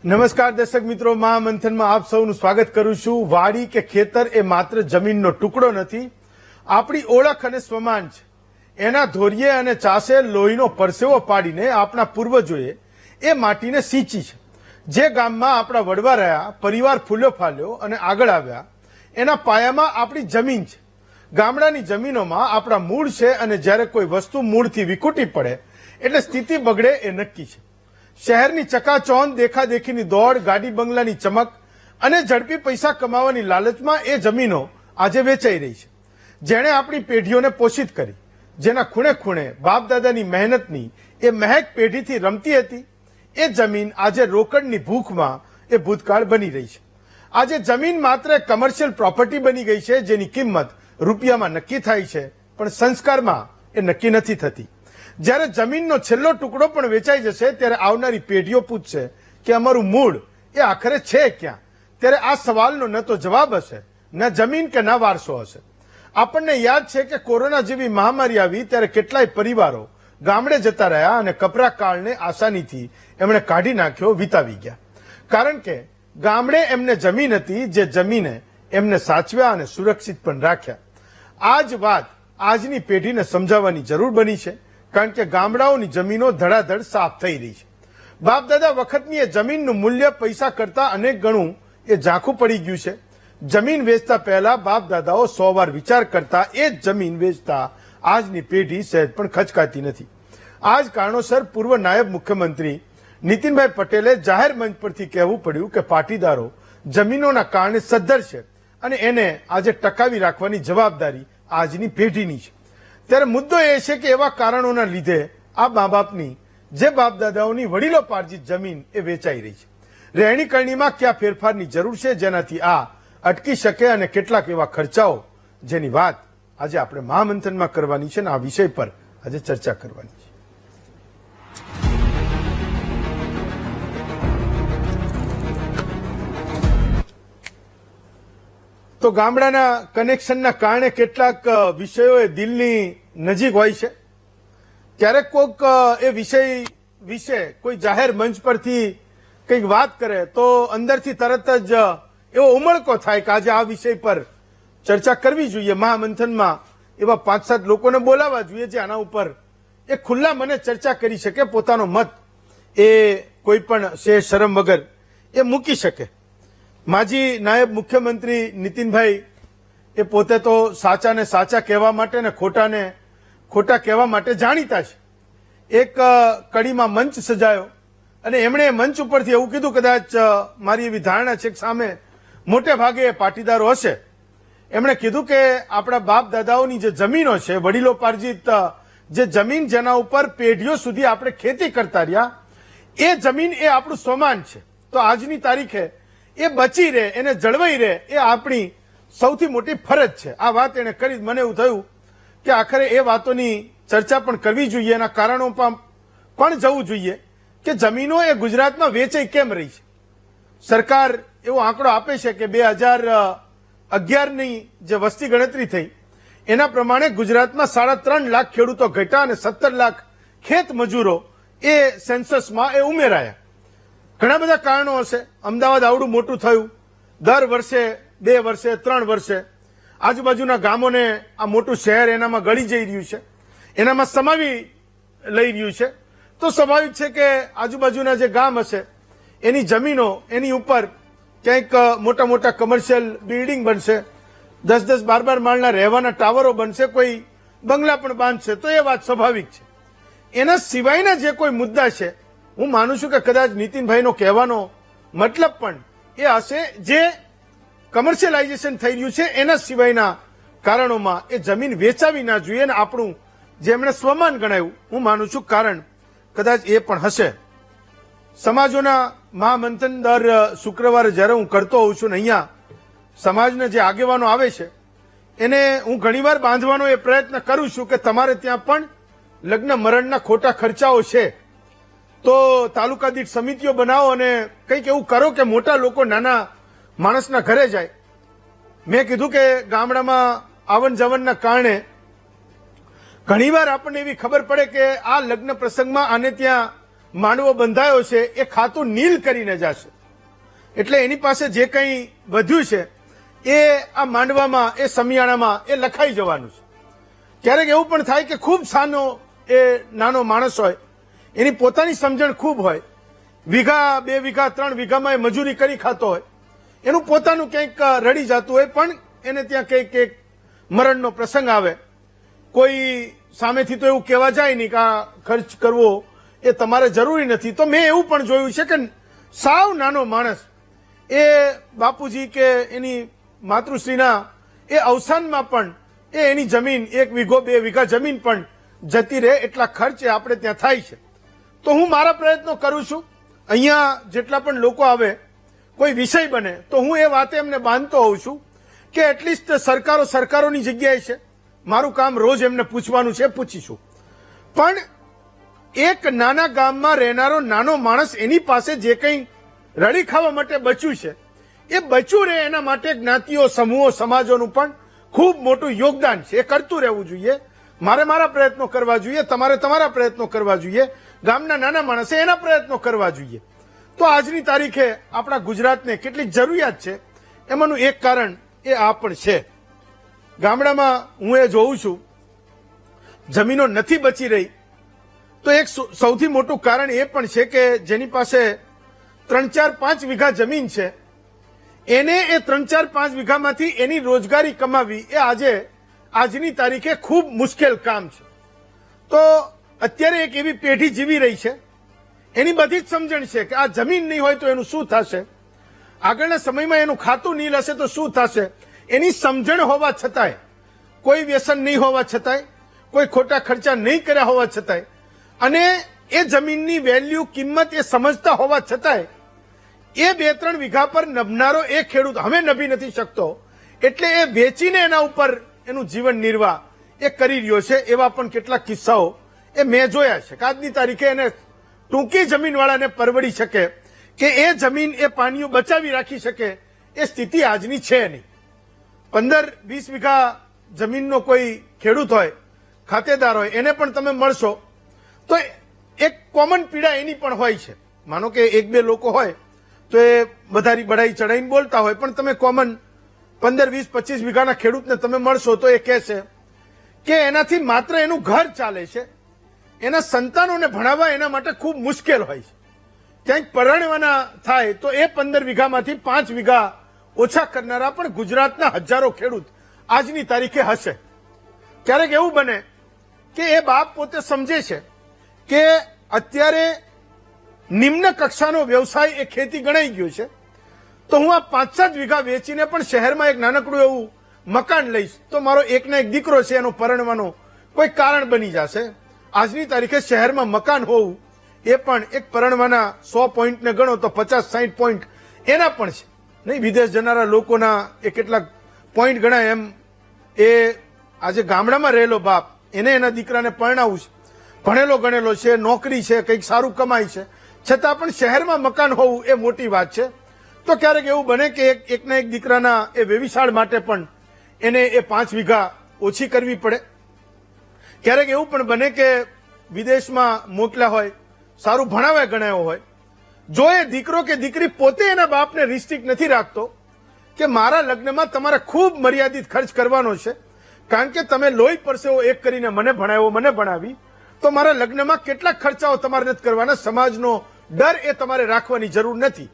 નમસ્કાર દર્શક મિત્રો, મહામંથનમાં આપ સૌનું સ્વાગત કરું છું। વાડી કે ખેતર એ માત્ર જમીનનો ટુકડો નથી, આપણી ઓળખ અને સ્વમાન છે। એના ધોરીએ અને ચાસે લોહીનો પરસેવો પાડીને આપણા પૂર્વજોએ એ માટીને સિંચી છે। જે ગામમાં આપણા વડવા રહ્યા, પરિવાર ફૂલ્યો ફાલ્યો અને આગળ આવ્યા, એના પાયામાં આપણી જમીન છે। ગામડાની જમીનોમાં આપણા મૂળ છે અને જ્યારે કોઈ વસ્તુ મૂળથી વિખૂટી પડે એટલે સ્થિતિ બગડે એ નક્કી છે। શહેરની ચકાચોંધ, દેખાદેખીની દોડ, ગાડી બંગલાની ચમક અને ઝડપી પૈસા કમાવાની લાલચમાં એ જમીનો આજે વેચાઈ રહી છે। જેણે આપણી પેઢીઓને પોષિત કરી, જેના ખૂણે ખૂણે બાપ દાદાની મહેનતની એ મહેક પેઢીથી રમતી હતી, એ જમીન આજે રોકડની ભૂખમાં એ ભૂતકાળ બની રહી છે। આજે જમીન માત્ર કમર્શિયલ પ્રોપર્ટી બની ગઈ છે, જેની કિંમત રૂપિયામાં નક્કી થાય છે, પણ સંસ્કારમાં એ નક્કી નથી થતી। જ્યારે જમીનનો છેલ્લો ટુકડો પણ વેચાઈ જશે ત્યારે આવનારી પેઢીઓ પૂછશે કે અમારું મૂળ એ આખરે છે ક્યાં? ત્યારે આ સવાલનો ન તો જવાબ હશે, ન જમીન કે ન વારસો હશે। આપણને યાદ છે કે કોરોના જેવી મહામારી આવી ત્યારે કેટલાય પરિવારો ગામડે જતા રહ્યા અને કપરા કાળને આસાનીથી એમણે કાઢી નાખ્યો, વિતાવી ગયા। કારણ કે ગામડે એમને જમીન હતી, જે જમીને એમને સાચવ્યા અને સુરક્ષિત પણ રાખ્યા। આ જ વાત આજની પેઢીને સમજાવવાની જરૂર બની છે, કારણ કે ગામડાઓની જમીનો ધડાધડ સાફ થઈ રહી છે। બાપ દાદા વખતની એ જમીનનું મૂલ્ય પૈસા કરતા અનેક ગણું એ ઝાંખું પડી ગયું છે। જમીન વેચતા પહેલા બાપ દાદાઓ 100 વાર વિચાર કરતા, એ જ જમીન વેચતા આજની પેઢી સહેજ પણ ખચકાતી નથી। આ જ કારણોસર પૂર્વ નાયબ મુખ્યમંત્રી નીતિનભાઈ પટેલે જાહેર મંચ પરથી કહેવું પડ્યું કે પાટીદારો જમીનોના કારણે સદ્ધર છે અને એને આજે ટકાવી રાખવાની જવાબદારી આજની પેઢીની છે। ત્યારે મુદ્દો એ છે કે એવા કારણોના લીધે આ મા બાપની, જે બાપ દાદાઓની વડીલોપાર્જિત જમીન એ વેચાઈ રહી છે। રહેણી કરણીમાં કયા ફેરફારની જરૂર છે જેનાથી આ અટકી શકે અને કેટલાક એવા ખર્ચાઓ જેની વાત આજે આપણે મહામંથનમાં કરવાની છે અને આ વિષય પર આજે ચર્ચા કરવાની છે। તો ગામડાના કનેક્શનના કારણે કેટલાક વિષયો એ દિલની નજીક હોય છે। ક્યારેક કોઈક એ વિષય વિશે કોઈ જાહેર મંચ પરથી કંઈક વાત કરે તો અંદરથી તરત જ એવો ઉમળકો થાય કે આજે આ વિષય પર ચર્ચા કરવી જોઈએ। મહામંથનમાં એવા 5-7 લોકોને બોલાવવા જોઈએ જે આના ઉપર એ ખુલ્લા મને ચર્ચા કરી શકે, પોતાનો મત એ કોઈ પણ શરમ વગર એ મૂકી શકે। માજી નાયબ મુખ્યમંત્રી નીતિનભાઈ એ પોતે તો સાચાને સાચા કહેવા માટે ને ખોટાને ખોટા કહેવા માટે જાણીતા છે। એક કડીમાં મંચ સજાયો અને એમણે મંચ ઉપરથી એવું કીધું, કદાચ મારી એવી ધારણા છે કે સામે મોટે ભાગે પાટીદારો હશે। એમણે કીધું કે આપણા બાપ દાદાઓની જે જમીનો છે, વડીલોપાર્જિત જે જમીન જેના ઉપર પેઢીઓ સુધી આપણે ખેતી કરતા રહ્યા, એ જમીન એ આપણું સ્વમાન છે। તો આજની તારીખે એ બચી રહે, એને જળવાઈ રહે, એ આપણી સૌથી મોટી ફરજ છે। આ વાત એને કરી, મને એવું થયું કે આખરે એ વાતોની ચર્ચા પણ કરવી જોઈએ, એના કારણો પણ જવું જોઈએ કે જમીનો એ ગુજરાતમાં વેચાઈ કેમ રહી છે। સરકાર એવો આંકડો આપે છે કે 2011ની જે વસ્તી ગણતરી થઈ એના પ્રમાણે ગુજરાતમાં 3.5 લાખ ખેડૂતો ઘટ્યા અને 17 લાખ ખેત મજૂરો એ સેન્સસમાં એ ઉમેરાયા। ઘણા બધા કારણો હશે। અમદાવાદ આવડું મોટું થયું, દર વર્ષે 2 વર્ષે 3 વર્ષે આજુબાજુના ગામોને આ મોટું શહેર એનામાં ગળી જઈ રહ્યું છે, એનામાં સમાવી લઈ રહ્યું છે। તો સ્વાભાવિક છે કે આજુબાજુના જે ગામ હશે એની જમીનો, એની ઉપર ક્યાંક મોટા મોટા કમર્શિયલ બિલ્ડિંગ બનશે, 10-10, 12-12 માળના રહેવાના ટાવરો બનશે, કોઈ બંગલા પણ બાંધશે, તો એ વાત સ્વાભાવિક છે। એના સિવાયના જે કોઈ મુદ્દા છે, હું માનું છું કે કદાચ નીતિનભાઈનો કહેવાનો મતલબ પણ એ હશે, જે કમર્શિયલાઇઝેશન થઈ રહ્યું છે એના સિવાયના કારણોમાં એ જમીન વેચાવી ના જોઈએ અને આપણું જે એમણે સ્વમાન ગણાયું, હું માનું છું કારણ કદાચ એ પણ હશે। સમાજોના મહામંથન દર શુક્રવારે જ્યારે હું કરતો હોઉં છું ને અહીંયા સમાજના જે આગેવાનો આવે છે એને હું ઘણીવાર બાંધવાનો એ પ્રયત્ન કરું છું કે તમારે ત્યાં પણ લગ્ન મરણના ખોટા ખર્ચાઓ છે તો તાલુકા દીઠ સમિતિઓ બનાવો અને કંઈક એવું કરો કે મોટા લોકો નાના માણસના ઘરે જાય। મેં કીધું કે ગામડામાં આવન જાવનના કારણે ઘણીવાર આપણને એવી ખબર પડે કે આ લગ્ન પ્રસંગમાં આને ત્યાં માંડવો બંધાયો છે એ ખાતું નીલ કરીને જશે. એટલે એની પાસે જે કંઈ વધ્યું છે એ આ માંડવામાં, એ સમિયાણામાં એ લખાઈ જવાનું છે. ક્યારેક એવું પણ થાય કે ખૂબ નાનો માણસ હોય, એની પોતાની સમજણ ખૂબ હોય, વીઘા 2 વીઘા 3 વીઘામાં એ મજૂરી કરી ખાતો હોય, એનું પોતાનું કંઈક રડી જતું હોય, પણ એને ત્યાં કંઈક મરણનો પ્રસંગ આવે, કોઈ સામેથી તો એવું કહેવા જાય નહીં કે આ ખર્ચ કરવો એ તમારે જરૂરી નથી. તો મેં એવું પણ જોયું છે કે સાવ નાનો માણસ એ બાપુજી કે એની માતૃશ્રીના એ અવસાનમાં પણ એની જમીન 1 વીઘો 2 વીઘા જમીન પણ જતી રહે એટલા ખર્ચે આપણે ત્યાં થાય છે. તો હું મારા પ્રયત્નો કરું છું. અહીંયા જેટલા પણ લોકો આવે, કોઈ વિષય બને તો હું એ વાતે એમને બાંધતો હોઉં છું કે એટલીસ્ટ સરકારોની જગ્યાએ છે, મારું કામ રોજ એમને પૂછવાનું છે, પૂછીશું. પણ એક નાના ગામમાં રહેનારો નાનો માણસ, એની પાસે જે કંઈ રડી ખાવા માટે બચ્યું છે એ બચ્યું રહે એના માટે જ્ઞાતિઓ, સમૂહો, સમાજોનું પણ ખૂબ મોટું યોગદાન છે. એ કરતું રહેવું જોઈએ. મારે મારા પ્રયત્નો કરવા જોઈએ, તમારે તમારા પ્રયત્નો કરવા જોઈએ, ગામના નાના માણસે એના પ્રયત્નો કરવા જોઈએ. તો આજની તારીખે આપણા ગુજરાતને કેટલીક જરૂરિયાત છે, એમાંનું એક કારણ એ આ પણ છે. ગામડામાં હું એ જોઉં છું જમીનો નથી બચી રહી. તો એક સૌથી મોટું કારણ એ પણ છે કે જેની પાસે 3, 4, 5 વીઘા જમીન છે, એને એ 3, 4, 5 વીઘામાંથી એની રોજગારી કમાવી એ આજની તારીખે ખૂબ મુશ્કેલ કામ છે. તો અત્યારે એક એવી પેઢી જીવી રહી છે, એની બધી જ સમજણ છે કે આ જમીન નહીં હોય તો એનું શું થશે, આગળના સમયમાં એનું ખાતું નીલ હશે તો શું થશે. એની સમજણ હોવા છતાંય, કોઈ વ્યસન નહીં હોવા છતાંય, કોઈ ખોટા ખર્ચા નહીં કર્યા હોવા છતાંય, અને એ જમીનની વેલ્યુ, કિંમત એ સમજતા હોવા છતાંય એ 2-3 વીઘા પર નભનારો એ ખેડૂત હવે નભી નથી શકતો, એટલે એ વેચીને એના ઉપર એનું જીવન નિર્વાહ એ કરી રહ્યો છે. એવા પણ કેટલાક કિસ્સાઓ એ મેં જોયા છે કે આજની તારીખે એને ટૂંકી જમીનવાળાને પરવડી શકે કે એ જમીન, એ પાણીઓ બચાવી રાખી શકે એ સ્થિતિ આજની છે નહીં. 15-20 વીઘા જમીનનો કોઈ ખેડૂત હોય, ખાતેદાર હોય, એને પણ તમે મળશો તો એક કોમન પીડા એની પણ હોય છે. માનો કે 1-2 લોકો હોય તો એ વધારી બઢાઈ ચડાઈને બોલતા હોય, પણ તમે કોમન 15-20-25 વીઘાના ખેડૂતને તમે મળશો તો એ કહેશે કે એનાથી માત્ર એનું ઘર ચાલે છે, એના સંતાનોને ભણાવવા એના માટે ખૂબ મુશ્કેલ હોય છે. ક્યાંક પરણવાના થાય તો એ 15 વીઘામાંથી 5 વીઘા ઓછા કરનારા પણ ગુજરાતના હજારો ખેડૂત આજની તારીખે હશે. ક્યારેક એવું બને કે એ બાપ પોતે સમજે છે કે અત્યારે નિમ્ન કક્ષાનો વ્યવસાય એ ખેતી ગણાઈ ગયો છે, તો હું આ 5-7 વીઘા વેચીને પણ શહેરમાં એક નાનકડું એવું મકાન લઈશ તો મારો એકને એક દીકરો છે એનો પરણવાનો કોઈ કારણ બની જશે. આજની તારીખે શહેરમાં મકાન હોવું એ પણ એક પરણવાના 100 પોઈન્ટને ગણો તો 50-60 પોઈન્ટ એના પણ છે નહીં. વિદેશ જનારા લોકોના એ કેટલાક પોઈન્ટ ગણાય એમ એ આજે ગામડામાં રહેલો બાપ, એને એના દીકરાને પરણાવવું છે, ભણેલો ગણેલો છે, નોકરી છે, કંઈક સારું કમાય છે, છતાં પણ શહેરમાં મકાન હોવું એ મોટી વાત છે. તો ક્યારેક એવું બને કે એકના એક દીકરાના એ વેવિશાળ માટે પણ એને એ 5 વીઘા ઓછી કરવી પડે. ક્યારેક એવું પણ બને કે વિદેશમાં મોકલ્યા હોય, સારું ભણાવે ગણાયો હોય, જો એ દીકરો કે દીકરી પોતે એના બાપને રિસ્ટ્રિક્ટ નથી રાખતો કે મારા લગ્નમાં તમારે ખૂબ મર્યાદિત ખર્ચ કરવાનો છે, કારણ કે તમે લોહી પરસેવો એક કરીને મને ભણાવ્યો, મને ભણાવી, તો મારા લગ્નમાં કેટલાક ખર્ચાઓ તમારે નથી કરવાના, સમાજનો ડર એ તમારે રાખવાની જરૂર નથી.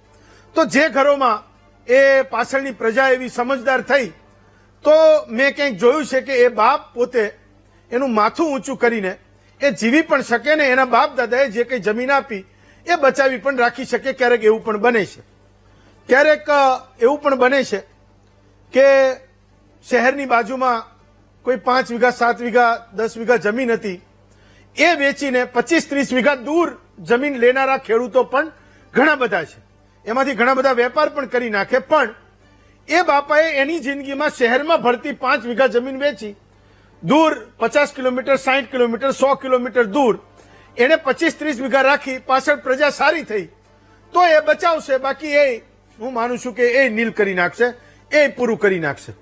તો જે ઘરોમાં એ પાછળની પ્રજા એવી સમજદાર થઈ, તો મેં કંઈક જોયું છે કે એ બાપ પોતે એનું માથું ઊંચું કરીને એ જીવી પણ શકે ને એના બાપ દાદાએ જે કંઈ જમીન આપી એ બચાવી પણ રાખી શકે. ક્યારેક એવું પણ બને છે. ક્યારેક એવું પણ બને છે કે શહેરની બાજુમાં કોઈ 5 વીઘા, 7 વીઘા, 10 વીઘા જમીન હતી, એ વેચીને 25-30 વીઘા દૂર જમીન લેનારા ખેડૂતો પણ ઘણા બધા છે. એમાંથી ઘણા બધા વેપાર પણ કરી નાખે, પણ એ બાપાએ એની જિંદગીમાં શહેરમાં ભરતી 5 વીઘા જમીન વેચી દૂર 50 કિલોમીટર, 60 કિલોમીટર, 100 કિલોમીટર દૂર એને 25-30 વીઘા રાખી, પાછળ પ્રજા સારી થઈ તો એ બચાવશે, બાકી એ હું માનું છું કે એ નીલ કરી નાખશે, એ પૂરું કરી નાખશે.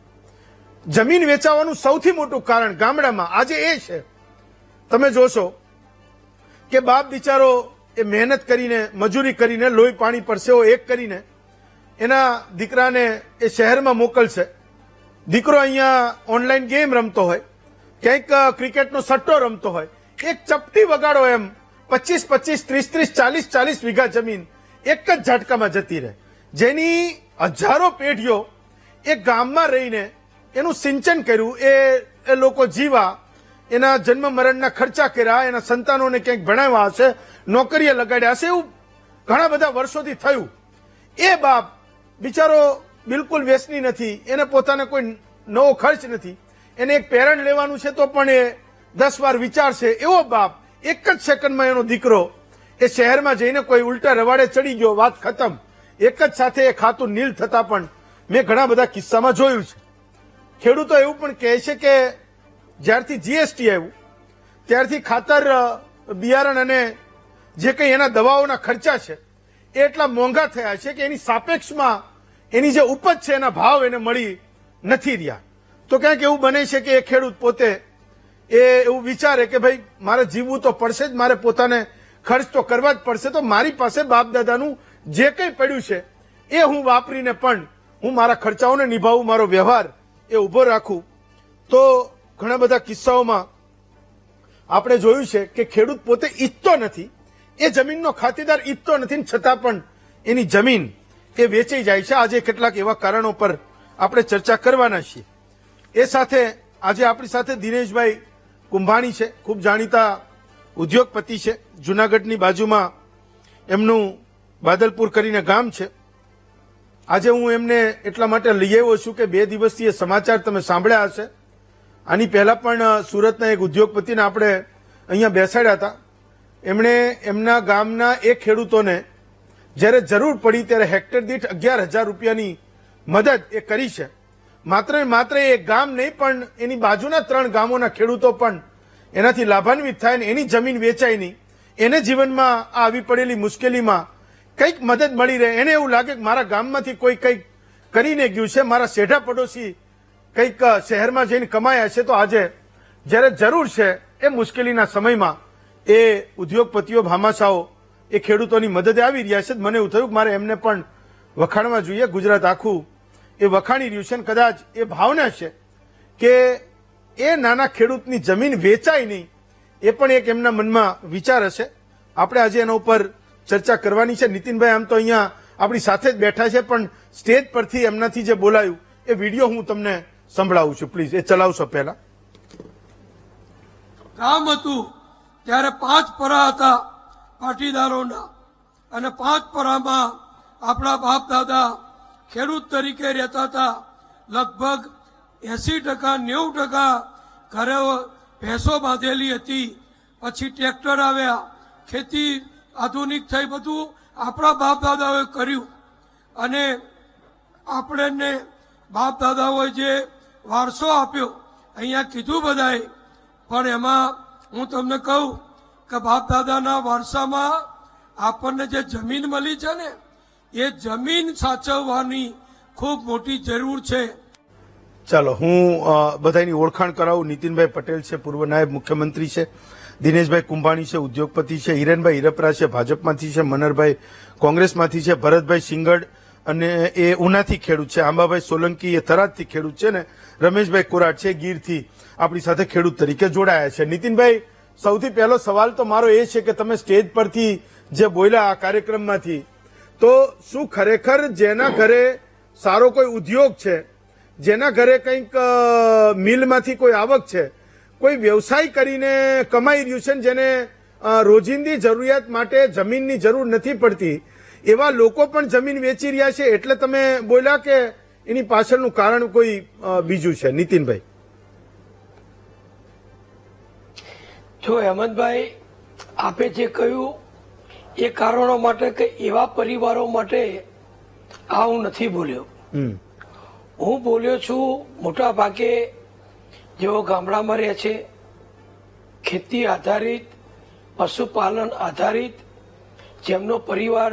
જમીન વેચાવાનું સૌથી મોટું કારણ ગામડામાં આજે એ છે. તમે જોશો કે બાપ બિચારો એ મહેનત કરીને મજૂરી કરીને લોહી પાણી પરસેવો એક કરીને એના દીકરાને એ શહેરમાં મોકલશે. દીકરો અહીંયા ઓનલાઈન ગેમ રમતો હોય, ક્યાંક ક્રિકેટનો સટ્ટો રમતો હોય, એક ચપટી વગાડો એમ 25, 30, 40 વીઘા જમીન એક જ ઝાટકામાં જતી રહે, જેની હજારો પેઢીઓ એ ગામમાં રહીને એનું સિંચન કર્યું, એ લોકો જીવા, એના જન્મ મરણના ખર્ચા કર્યા, એના સંતાનોને ક્યાંક ભણાવ્યા હશે, નોકરીએ લગાડ્યા હશે, એવું ઘણા બધા વર્ષોથી થયું. એ બાપ બિચારો બિલકુલ વ્યસની નથી, એને પોતાને કોઈ નવો ખર્ચ નથી, એને એક પેરન્ટ લેવાનું છે તો પણ એ 10 વાર વિચારશે. એવો બાપ એક જ સેકન્ડમાં એનો દીકરો એ શહેરમાં જઈને કોઈ ઉલટા રવાડે ચડી ગયો, વાત ખતમ. એક જ સાથે એ ખાતું નીલ થતા પણ મેં ઘણા બધા કિસ્સામાં જોયું છે. ખેડૂતો એવું પણ કહે છે કે જ્યારથી જીએસટી આવ્યું ત્યારથી ખાતર, બિયારણ અને જે કંઈ એના દવાઓના ખર્ચા છે એ એટલા મોંઘા થયા છે કે એની સાપેક્ષમાં એની જે ઉપજ છે એના ભાવ એને મળી નથી રહ્યા. તો ક્યાંક એવું બને છે કે એ ખેડૂત પોતે એવું વિચારે કે ભાઈ મારે જીવવું તો પડશે જ, મારે પોતાને ખર્ચ તો કરવા જ પડશે, તો મારી પાસે બાપ દાદાનું જે કંઈ પડ્યું છે એ હું વાપરીને પણ હું મારા ખર્ચાઓને નિભાવું, મારો વ્યવહાર એ ઉભો રાખું. તો ઘણા બધા કિસ્સાઓમાં આપણે જોયું છે કે ખેડૂત પોતે ઈચ્છતો નથી, એ જમીનનો ખાતેદાર ઈચ્છતો નથી, છતાં પણ એની જમીન એ વેચાઈ જાય છે. આજે કેટલાક એવા કારણો પર આપણે ચર્ચા કરવાના છીએ. એ સાથે આજે આપણી સાથે દિનેશભાઈ કુંભાણી છે, ખૂબ જાણીતા ઉદ્યોગપતિ છે. જુનાગઢની બાજુમાં એમનું બાદલપુર કરીને ગામ છે. આજે હું એમને એટલા માટે લઈ આવ્યો છું કે 2 દિવસથી એ સમાચાર તમે સાંભળ્યા હશે. આની પહેલા પણ સુરતના એક ઉદ્યોગપતિને આપણે અહીંયા બેસાડ્યા હતા. એમણે એમના ગામના એક ખેડૂતોને જ્યારે જરૂર પડી ત્યારે હેક્ટર દીઠ 11,000 રૂપિયાની મદદ એ કરી છે. માત્ર ને માત્ર એ ગામ નહીં પણ એની બાજુના 3 ગામોના ખેડૂતો પણ એનાથી લાભાન્વિત થાય ને એની જમીન વેચાય નહીં, એને જીવનમાં આ આવી પડેલી મુશ્કેલીમાં કંઈક મદદ મળી રહે, એને એવું લાગે કે મારા ગામમાંથી કોઈ કંઈક કરીને ગયું છે, મારા શેઢા પડોશી કંઈક શહેરમાં જઈને કમાયા છે, તો આજે જ્યારે જરૂર છે એ મુશ્કેલીના સમયમાં એ ઉદ્યોગપતિઓ, ભામાશાઓ એ ખેડૂતોની મદદે આવી રહ્યા છે. મને એવું થયું કે મારે એમને પણ વખાણવા જોઈએ. ગુજરાત આખું એ વખાણી રહ્યું છે. કદાચ એ ભાવના છે કે એ નાના ખેડૂતની જમીન વેચાય નહીં, એ પણ એક એમના મનમાં વિચાર હશે. આપણે આજે એના ઉપર ચર્ચા કરવાની છે. નીતિનભાઈ આમ તો અહીંયા આપણી સાથે જ બેઠા છે, પણ સ્ટેજ પરથી એમનાથી જે બોલાયું એ વિડીયો હું તમને સંભળાવું છું. પ્લીઝ એ ચલાવશો. પહેલા ગામ હતું ત્યારે 5 પરા હતા પાટીદારોના, અને 5 પરામાં આપણા બાપ દાદા ખેડૂત તરીકે રહેતા હતા. લગભગ 80%, 90% ઘરે ભેંસો બાંધેલી હતી. પછી ટ્રેક્ટર આવ્યા, ખેતી આધુનિક થઈ, બધું આપણા બાપ દાદાઓએ કર્યું. અને આપણને બાપ દાદાઓએ જે વારસો આપ્યો અહીંયા કીધું બધાએ, પણ એમાં હું તમને કહું કે બાપ દાદાના વારસામાં આપણને જે જમીન મળી છે ને, એ જમીન સાચવવાની ખૂબ મોટી જરૂર છે. ચાલો હું બધાની ઓળખાણ કરાવું. નીતિનભાઈ પટેલ છે, પૂર્વ નાયબ મુખ્યમંત્રી છે. દિનેશભાઈ કુંભાણી છે, ઉદ્યોગપતિ છે. હિરેનભાઈ હિરપરા છે, ભાજપમાંથી છે. મનહરભાઈ કોંગ્રેસમાંથી છે. ભરતભાઈ સિંગડ અને એ ઉનાથી ખેડૂત છે. આંબાભાઈ સોલંકી એ થરાદથી ખેડૂત છે ને રમેશભાઈ કોરાટ છે ગીરથી આપણી સાથે ખેડૂત તરીકે જોડાયા છે. નીતિનભાઈ, સૌથી પહેલો સવાલ તો મારો એ છે કે તમે સ્ટેજ પરથી જે બોલ્યા આ કાર્યક્રમમાંથી, તો શું ખરેખર જેના ઘરે સારો કોઈ ઉદ્યોગ છે, જેના ઘરે કંઈક મિલમાંથી કોઈ આવક છે, કોઈ વ્યવસાય કરીને કમાઈ રહ્યું છે, જેને રોજિંદી જરૂરિયાત માટે જમીનની જરૂર નથી પડતી, એવા લોકો પણ જમીન વેચી રહ્યા છે, એટલે તમે બોલ્યા કે એની પાછળનું કારણ કોઈ બીજું છે? નીતિનભાઈ. જો હેમંતભાઈ, આપે જે કહ્યું એ કારણો માટે કે એવા પરિવારો માટે આ હું નથી બોલ્યો. હું બોલ્યો છું મોટા ભાગે જેઓ ગામડામાં રહે છે, ખેતી આધારિત, પશુપાલન આધારિત, જેમનો પરિવાર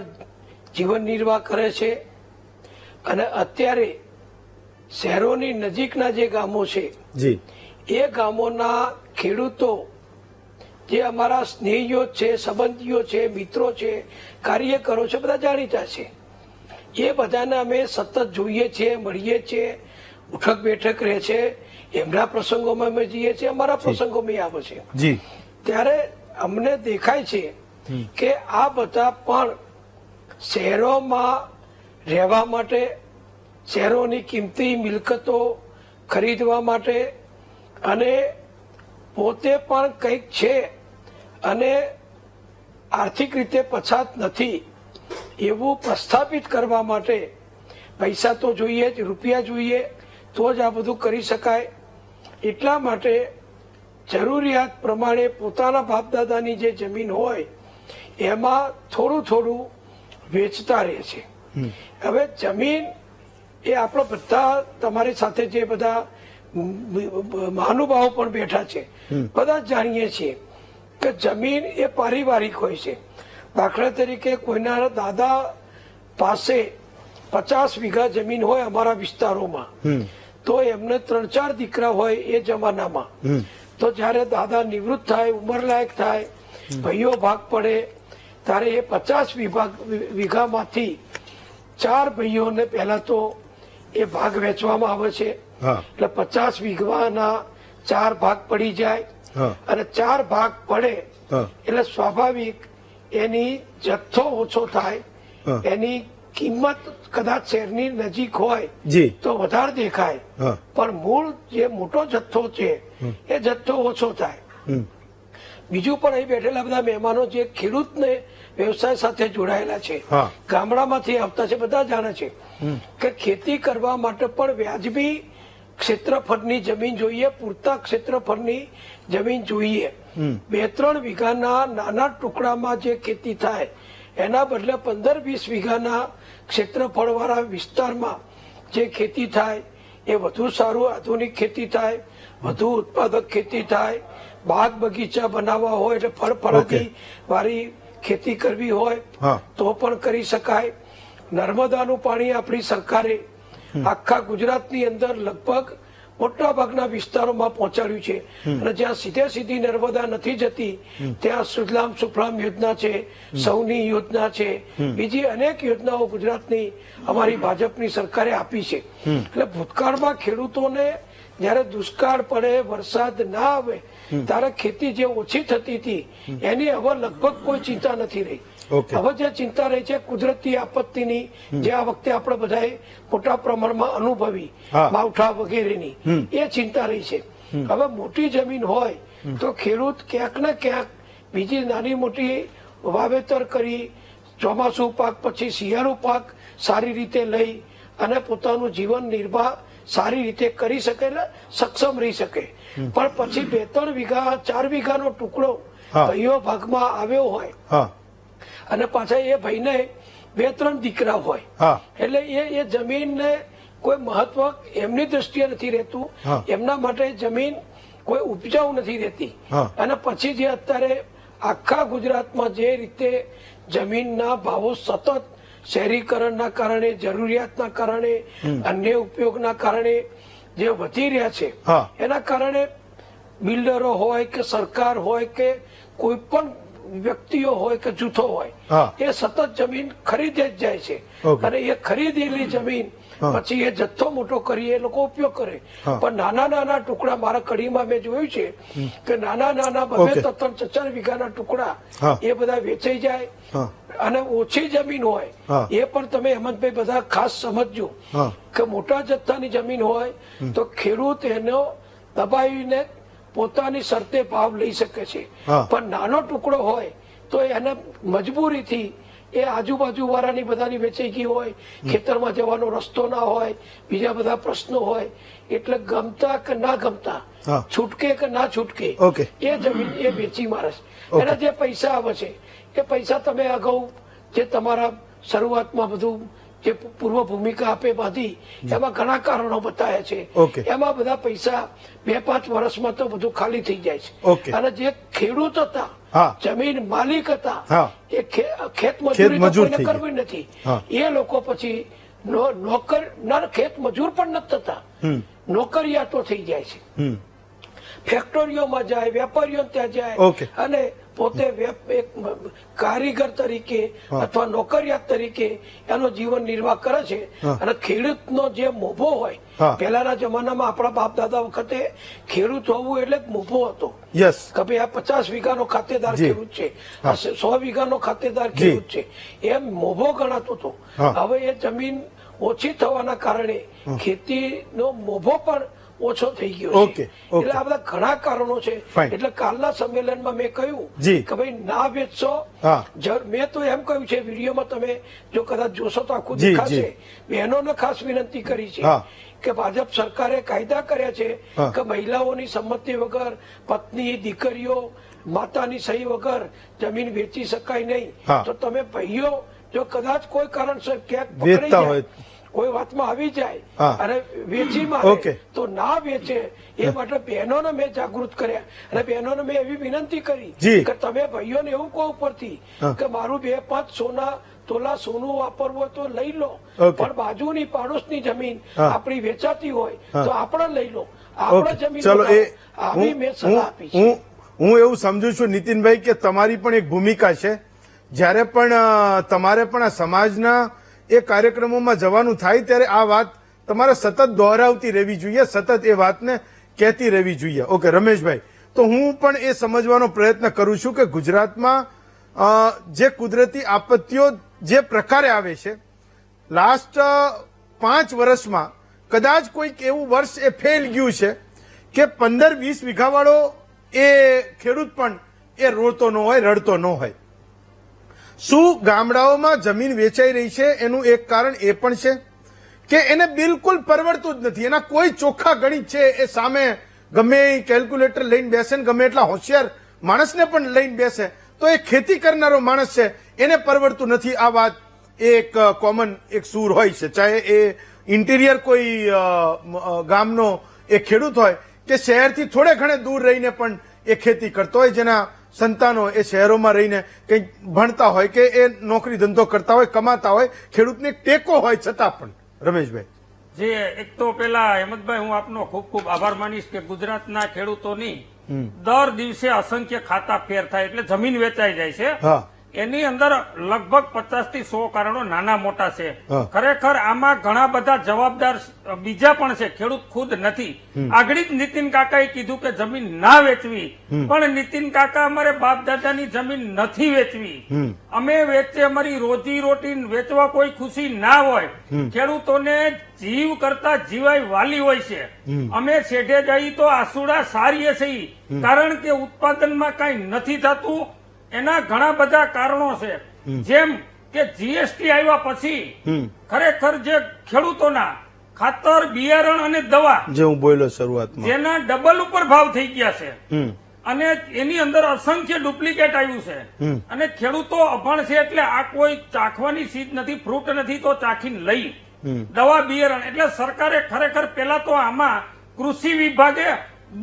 જીવન નિર્વાહ કરે છે, અને અત્યારે શહેરોની નજીકના જે ગામો છે એ ગામોના ખેડૂતો જે અમારા સ્નેહીઓ છે, સંબંધીઓ છે, મિત્રો છે, કાર્યકરો છે, બધા જાણીતા છે. એ બધાને અમે સતત જોઈએ છીએ, મળીએ છીએ, ઉઠક બેઠક રહે છે. એમના પ્રસંગોમાં અમે જઈએ છીએ, અમારા પ્રસંગોમાં આવે છે. જી. ત્યારે અમને દેખાય છે કે આ બધા પણ શહેરોમાં રહેવા માટે, શહેરોની કિંમતી મિલકતો ખરીદવા માટે અને પોતે પણ કંઈક છે અને આર્થિક રીતે પછાત નથી એવું પ્રસ્થાપિત કરવા માટે પૈસા તો જોઈએ જ, રૂપિયા જોઈએ તો જ આ બધું કરી શકાય. એટલા માટે જરૂરિયાત પ્રમાણે પોતાના બાપદાદાની જે જમીન હોય એમાં થોડું થોડું વેચતા રહે છે. હવે જમીન એ આપણે બધા, તમારી સાથે જે બધા મહાનુભાવો પણ બેઠા છે, બધા જાણીએ છીએ કે જમીન એ પારિવારિક હોય છે. દાખલા તરીકે કોઈના દાદા પાસે 50 વીઘા જમીન હોય અમારા વિસ્તારોમાં, તો એમને 3-4 દીકરા હોય એ જમાનામાં, તો જયારે દાદા નિવૃત્ત થાય, ઉંમરલાયક થાય, ભાઈઓ ભાગ પડે, ત્યારે એ 50 વીઘામાંથી 4 ભાઈઓને પહેલા તો એ ભાગ વેચવામાં આવે છે. એટલે 50 વીઘાના 4 ભાગ પડી જાય અને 4 ભાગ પડે એટલે સ્વાભાવિક એની જથ્થો ઓછો થાય, એની કિંમત કદાચ શહેરની નજીક હોય તો વધારે દેખાય, પણ મૂળ જે મોટો જથ્થો છે એ જથ્થો ઓછો થાય. બીજું પણ અહીં બેઠેલા બધા મહેમાનો જે ખેડૂતને વ્યવસાય સાથે જોડાયેલા છે, ગામડામાંથી આવતા છે, બધા જાણે છે કે ખેતી કરવા માટે પણ વ્યાજબી ક્ષેત્રફળની જમીન જોઈએ, પૂરતા ક્ષેત્રફળની જમીન જોઈએ. 2-3 વીઘાના નાના ટુકડામાં જે ખેતી થાય એના બદલે 15-20 વીઘાના ક્ષેત્રફળ વાળા વિસ્તારમાં જે ખેતી થાય એ વધુ સારું, આધુનિક ખેતી થાય, વધુ ઉત્પાદક ખેતી થાય. બાગ બગીચા બનાવવા હોય એટલે ફળ ફળાદી વાળી ખેતી કરવી હોય તો પણ કરી શકાય. નર્મદાનું પાણી આપણી સરકારે આખા ગુજરાતની અંદર લગભગ મોટા ભાગના વિસ્તારોમાં પહોંચાડ્યું છે અને જ્યાં સીધી નર્મદા નથી જતી ત્યાં સુજલામ સુફલામ યોજના છે, સૌની યોજના છે, બીજી અનેક યોજનાઓ ગુજરાતની અમારી ભાજપની સરકારે આપી છે. એટલે ભૂતકાળમાં ખેડૂતોને જયારે દુષ્કાળ પડે, વરસાદ ના આવે ત્યારે ખેતી જે ઓછી થતી હતી એની હવે લગભગ કોઈ ચિંતા નથી રહી. હવે જે ચિંતા રહી છે કુદરતી આપત્તિની, જે આ વખતે આપણે બધાએ મોટા પ્રમાણમાં અનુભવી, માવઠા વગેરેની, એ ચિંતા રહી છે. હવે મોટી જમીન હોય તો ખેડૂત ક્યાંક ને ક્યાંક બીજી નાની મોટી વાવેતર કરી ચોમાસુ પાક પછી શિયાળુ પાક સારી રીતે લઈ અને પોતાનું જીવન નિર્વાહ સારી રીતે કરી શકે, એટલે સક્ષમ રહી શકે. પણ પછી 2-3 વીઘા 4 વીઘાનો ટુકડો ભાઈઓ ભાગમાં આવ્યો હોય અને પાછા એ ભાઈને 2-3 દીકરા હોય એટલે એ જમીનને કોઈ મહત્વ એમની દ્રષ્ટિએ નથી રહેતું. એમના માટે જમીન કોઈ ઉપજાઉ નથી રહેતી. અને પછી જે અત્યારે આખા ગુજરાતમાં જે રીતે જમીનના ભાવો સતત શહેરીકરણના કારણે, જરૂરિયાતના કારણે, અન્ય ઉપયોગના કારણે જે વધી રહ્યા છે, એના કારણે બિલ્ડરો હોય કે સરકાર હોય કે કોઈ પણ વ્યક્તિઓ હોય કે જૂથો હોય એ સતત જમીન ખરીદે જ જાય છે. અને એ ખરીદેલી જમીન પછી એ જથ્થો મોટો કરી એ લોકો ઉપયોગ કરે. પણ નાના ટુકડા, મારા કડીમાં મેં જોયું છે કે નાના 2-3-4 વીઘાના ટુકડા એ બધા વેચાઈ જાય. અને ઓછી જમીન હોય એ પણ તમે હેમંતભાઈ બધા ખાસ સમજજો કે મોટા જથ્થાની જમીન હોય તો ખેડૂત એનો દબાવીને પોતાની શરતે ભાવ લઈ શકે છે. પણ નાનો ટુકડો હોય તો એને મજબૂરીથી એ આજુબાજુ વાળાની બધાની વેચાઈ ગઈ હોય, ખેતરમાં જવાનો રસ્તો ના હોય, બીજા બધા પ્રશ્નો હોય, એટલે ગમતા કે ના ગમતા, છૂટકે કે ના છૂટકે એ જમીન એ વેચી મારે છે. એના જે પૈસા આવે છે એ પૈસા તમે અગાઉ જે તમારા શરૂઆતમાં બધું જે પૂર્વ ભૂમિકા આપે બાંધી એમાં ઘણા કારણો બતાવ્યા છે. એમાં બધા પૈસા 2-5 વર્ષમાં તો બધું ખાલી થઈ જાય છે. અને જે ખેડૂત હતા, જમીન માલિક હતા, એ ખેત મજૂરી કરવી નથી, એ લોકો પછી ખેત મજૂર પણ નથી થતા, નોકરિયાતો થઈ જાય છે. ફેક્ટરીઓમાં જાય, વેપારીઓ ત્યાં જાય Okay. અને પોતે એક કારીગર તરીકે અથવા નોકરિયાત તરીકે એનો જીવન નિર્વાહ કરે છે. અને ખેડૂતનો જે મોભો હોય, હા. પહેલાના જમાનામાં આપણા બાપ દાદા વખતે ખેડૂત હોવું એટલે એક મોભો હતો યસ કે ભાઈ આ 50 વીઘાનો ખાતેદાર જી. ખેડૂત છે, આ 100 વીઘાનો ખાતેદાર ખેડૂત છે, એમ મોભો ગણાતો હતો. હા. હવે એ જમીન ઓછી થવાના કારણે ખેતીનો મોભો પણ ઓછો થઈ ગયો Okay, છે. okay. એટલે આ બધા ઘણા કારણો છે. Fine. એટલે કાલના સંમેલનમાં મેં કહ્યું જી. કે ભાઈ ના વેચશો. હા. મેં તો એમ કહ્યું છે વિડીયોમાં, તમે જો કદાચ જોશો તો આખું જી, દેખાશે. જી. બહેનોને ખાસ વિનંતી કરી છે હા. કે ભાજપ સરકારે કાયદા કર્યા છે હા. કે મહિલાઓની સંમતિ વગર, પત્ની, દીકરીઓ, માતાની સહી વગર જમીન વેચી શકાય નહીં. હા. તો તમે ભાઈઓ જો કદાચ કોઈ કારણસર ક્યાંક વેચતા પકડાઈ હોય. જાય, કોઈ વાતમાં આવી જાય હા. અને વેચી Okay. મારે તો ના વેચે. એ માટે બહેનોને મેં જાગૃત કર્યા અને બહેનોને મેં એવી વિનંતી કરી જી. કે તમે ભાઈઓને એવું કહો ઉપરથી હા. કે મારું 2-5 તોલા સોનું વાપરવું હોય તો લઈ લો, Okay. પણ બાજુની પાડોશની જમીન હા. આપણી વેચાતી હોય હા. તો આપણે લઈ લો. આપણે ઓકે જમીન ચલો બનાવો. એ આવી મેં સલાહ આપી છે. હું એવું સમજુ છું નીતિનભાઈ કે તમારી પણ એક ભૂમિકા છે. જ્યારે પણ તમારે પણ આ સમાજના એ કાર્યક્રમોમાં જવાનું થાય ત્યારે આ વાત તમારે સતત દોહરાવતી રહેવી જોઈએ, સતત એ વાતને કહેતી રહેવી જોઈએ. ઓકે રમેશભાઈ, તો હું પણ એ સમજવાનો પ્રયત્ન કરું છું કે ગુજરાતમાં જે કુદરતી આપત્તિઓ જે પ્રકારે આવે છે, લાસ્ટ 5 વર્ષમાં કદાચ કોઈક એવું વર્ષ એ ફેલ ગયું છે કે 15-20 વીઘાવાળો એ ખેડૂત પણ એ રોતો ન હોય, રડતો ન હોય. શું ગામડાઓમાં જમીન વેચાઈ રહી છે એનું એક કારણ એ પણ છે કે એને બિલકુલ પરવડતું જ નથી. એના કોઈ ચોખ્ખા ગણિત છે એ સામે ગમે એ કેલ્ક્યુલેટર લઈને બેસે ને ગમે એટલા હોશિયાર માણસને પણ લઈને બેસે તો એ ખેતી કરનારો માણસ છે એને પરવડતું નથી. આ વાત એક કોમન એક સૂર હોય છે, ચાહે એ ઇન્ટિરિયર કોઈ ગામનો એ ખેડૂત હોય કે શહેરથી થોડે ઘણે દૂર રહીને પણ એ ખેતી કરતો હોય, જેના સંતાનો એ શહેરોમાં રહીને કંઈક ભણતા હોય કે એ નોકરી ધંધો કરતા હોય, કમાતા હોય, ખેડૂતને ટેકો હોય છતાં પણ. રમેશભાઈ જે એક તો પેલા હેમંતભાઈ, હું આપનો ખૂબ ખૂબ આભાર માનીશ કે ગુજરાતના ખેડૂતોની દર દિવસે અસંખ્ય ખાતા ફેર થાય એટલે જમીન વેચાઈ જાય છે. હા એની અંદર લગભગ 50 થી 100 કારણો નાના મોટા છે. હા. ખરેખર આમાં ઘણા બધા જવાબદાર બીજા પણ છે, ખેડૂત ખુદ નથી. આગળ જ નીતિન કાકાએ કીધું કે જમીન ના વેચવી, પણ નીતિન કાકા અમારે બાપ દાદાની જમીન નથી વેચવી. અમે વેચે અમારી રોજી રોટી વેચવા કોઈ ખુશી ના હોય. ખેડૂતોને જીવ કરતા જીવાય વાલી હોય છે. અમે શેઢે જઈ તો આસુડા સારીએ છીએ, કારણ કે ઉત્પાદનમાં કઈ નથી થતું. એના ઘણા બધા કારણો છે, જેમ કે જીએસટી આવ્યા પછી ખરેખર જે ખેડૂતોના ખાતર, બિયારણ અને દવા જે હું બોલ્યો શરૂઆતમાં, જેના ડબલ ઉપર ભાવ થઈ ગયા છે અને એની અંદર અસંખ્ય ડુપ્લિકેટ આવ્યું છે અને ખેડૂતો અભણ છે એટલે આ કોઈ ચાખવાની ચીજ નથી, ફ્રૂટ નથી તો ચાખીને લઈ દવા, બિયારણ. એટલે સરકારે ખરેખર પેલા તો આમાં કૃષિ વિભાગે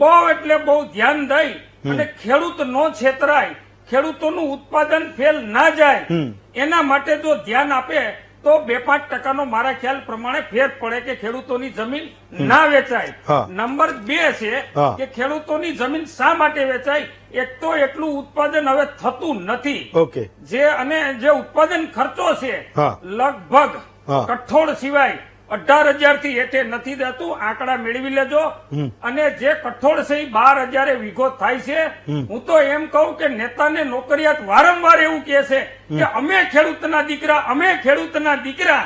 બહુ એટલે બહુ ધ્યાન દઈ અને ખેડૂત નો છેતરાય, ખેડૂતોનું ઉત્પાદન ફેલ ના જાય એના માટે જો ધ્યાન આપે તો 2-5% મારા ખ્યાલ પ્રમાણે ફેર પડે કે ખેડૂતોની જમીન ના વેચાય. હા. નંબર 2 છે હા. કે ખેડૂતોની જમીન શા માટે વેચાય? એક તો એટલું ઉત્પાદન હવે થતું નથી. ઓકે અને જે ઉત્પાદન ખર્ચો છે હા. લગભગ હા. કઠોળ સિવાય 18,000 થી હેઠે નથી થતું. આંકડા મેળવી લેજો. અને જે કઠોળ છે એ 12,000 વીઘો થાય છે. હું તો એમ કહું કે નેતાને નોકરિયાત વારંવાર એવું કહે છે કે અમે ખેડૂતના દીકરા, અમે ખેડૂતના દીકરા.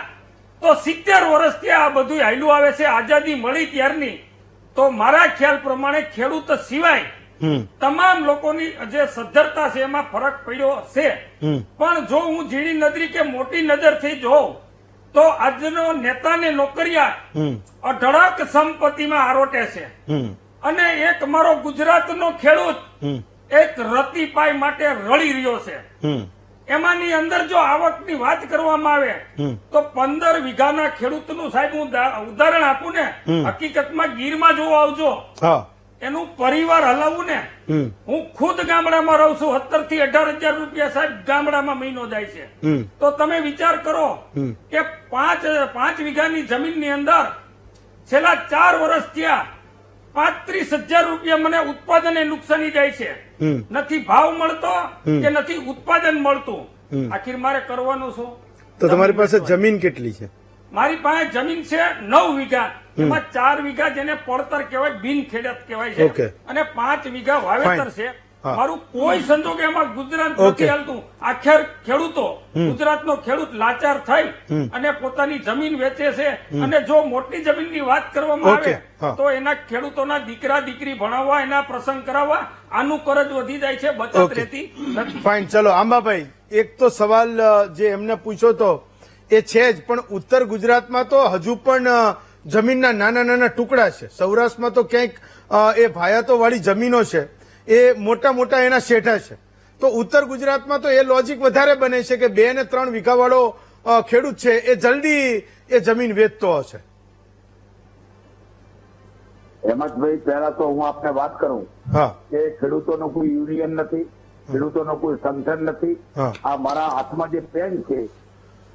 તો 70 વર્ષથી આ બધું હાલ્યું આવે છે આઝાદી મળી ત્યારની. તો મારા ખ્યાલ પ્રમાણે ખેડૂત સિવાય તમામ લોકોની જે સદ્ધરતા છે એમાં ફરક પડ્યો છે. પણ જો હું ઝીણી નજરી કે મોટી નજરથી જોઉં તો આજનો નેતાને નોકરિયા અઢળક સંપત્તિમાં આરોટે છે. અને એક મારો ગુજરાતનો ખેડૂત એક રતીપાઈ માટે રળી રહ્યો છે. એમાંની અંદર જો આવકની વાત કરવામાં આવે તો 15 વીઘાના ખેડૂતનું સાહેબ હું ઉદાહરણ આપું ને, હકીકતમાં ગીરમાં જો આવજો હા એનું પરિવાર હલાવવું ને, હું ખુદ ગામડામાં રહું છું, 17,000 થી 18,000 રૂપિયા સાહેબ ગામડામાં મહિનો જાય છે. તો તમે વિચાર કરો કે 5 વીઘાની જમીનની અંદર છેલ્લા 4 વર્ષ થયા 35,000 રૂપિયા મને ઉત્પાદને નુકસાની જાય છે. નથી ભાવ મળતો કે નથી ઉત્પાદન મળતું. આખીર મારે કરવાનું શું? તો તમારી પાસે જમીન કેટલી છે? મારી પાસે જમીન છે 9 વીઘા. એમાં 4 વીઘા જેને પડતર કહેવાય, બિન ખેડત કહેવાય Okay. છે, અને 5 વીઘા વાવેતર છે. હા. મારું કોઈ સંજોગે એમાં ગુજરાત Okay. નથી હાલતું. આખેર ખેડૂતો, ગુજરાતનો ખેડૂત લાચાર થઈ અને પોતાની જમીન વેચે છે. અને જો મોટી જમીનની વાત કરવામાં Okay. આવે હા. તો એના ખેડૂતોના દીકરા દીકરી ભણાવવા, એના પ્રસંગ કરાવવા, આનું કરજ વધી જાય છે, બચત Okay. રહેતી નથી. ફાઇન, ચલો આંબાભાઈ, એક તો સવાલ જે એમને પૂછ્યો તો એ છે જ, પણ ઉત્તર ગુજરાતમાં તો હજુ પણ જમીનના નાના નાના ટુકડા છે. સૌરાષ્ટ્રમાં તો ક્યાંક એ ભાયાતો વાળી જમીનો છે, એ મોટા મોટા એના શેઠા છે. તો ઉત્તર ગુજરાતમાં તો એ લોજિક વધારે બને છે કે 2 અને 3 વીઘા વાળો ખેડૂત છે એ જલ્દી એ જમીન વેચતો હશે. હેમંતભાઈ, પહેલા તો હું આપને વાત કરું હા કે ખેડૂતોનો કોઈ યુનિયન નથી, ખેડૂતોનો કોઈ સંગઠન નથી. હા. આ મારા હાથમાં જે પેન છે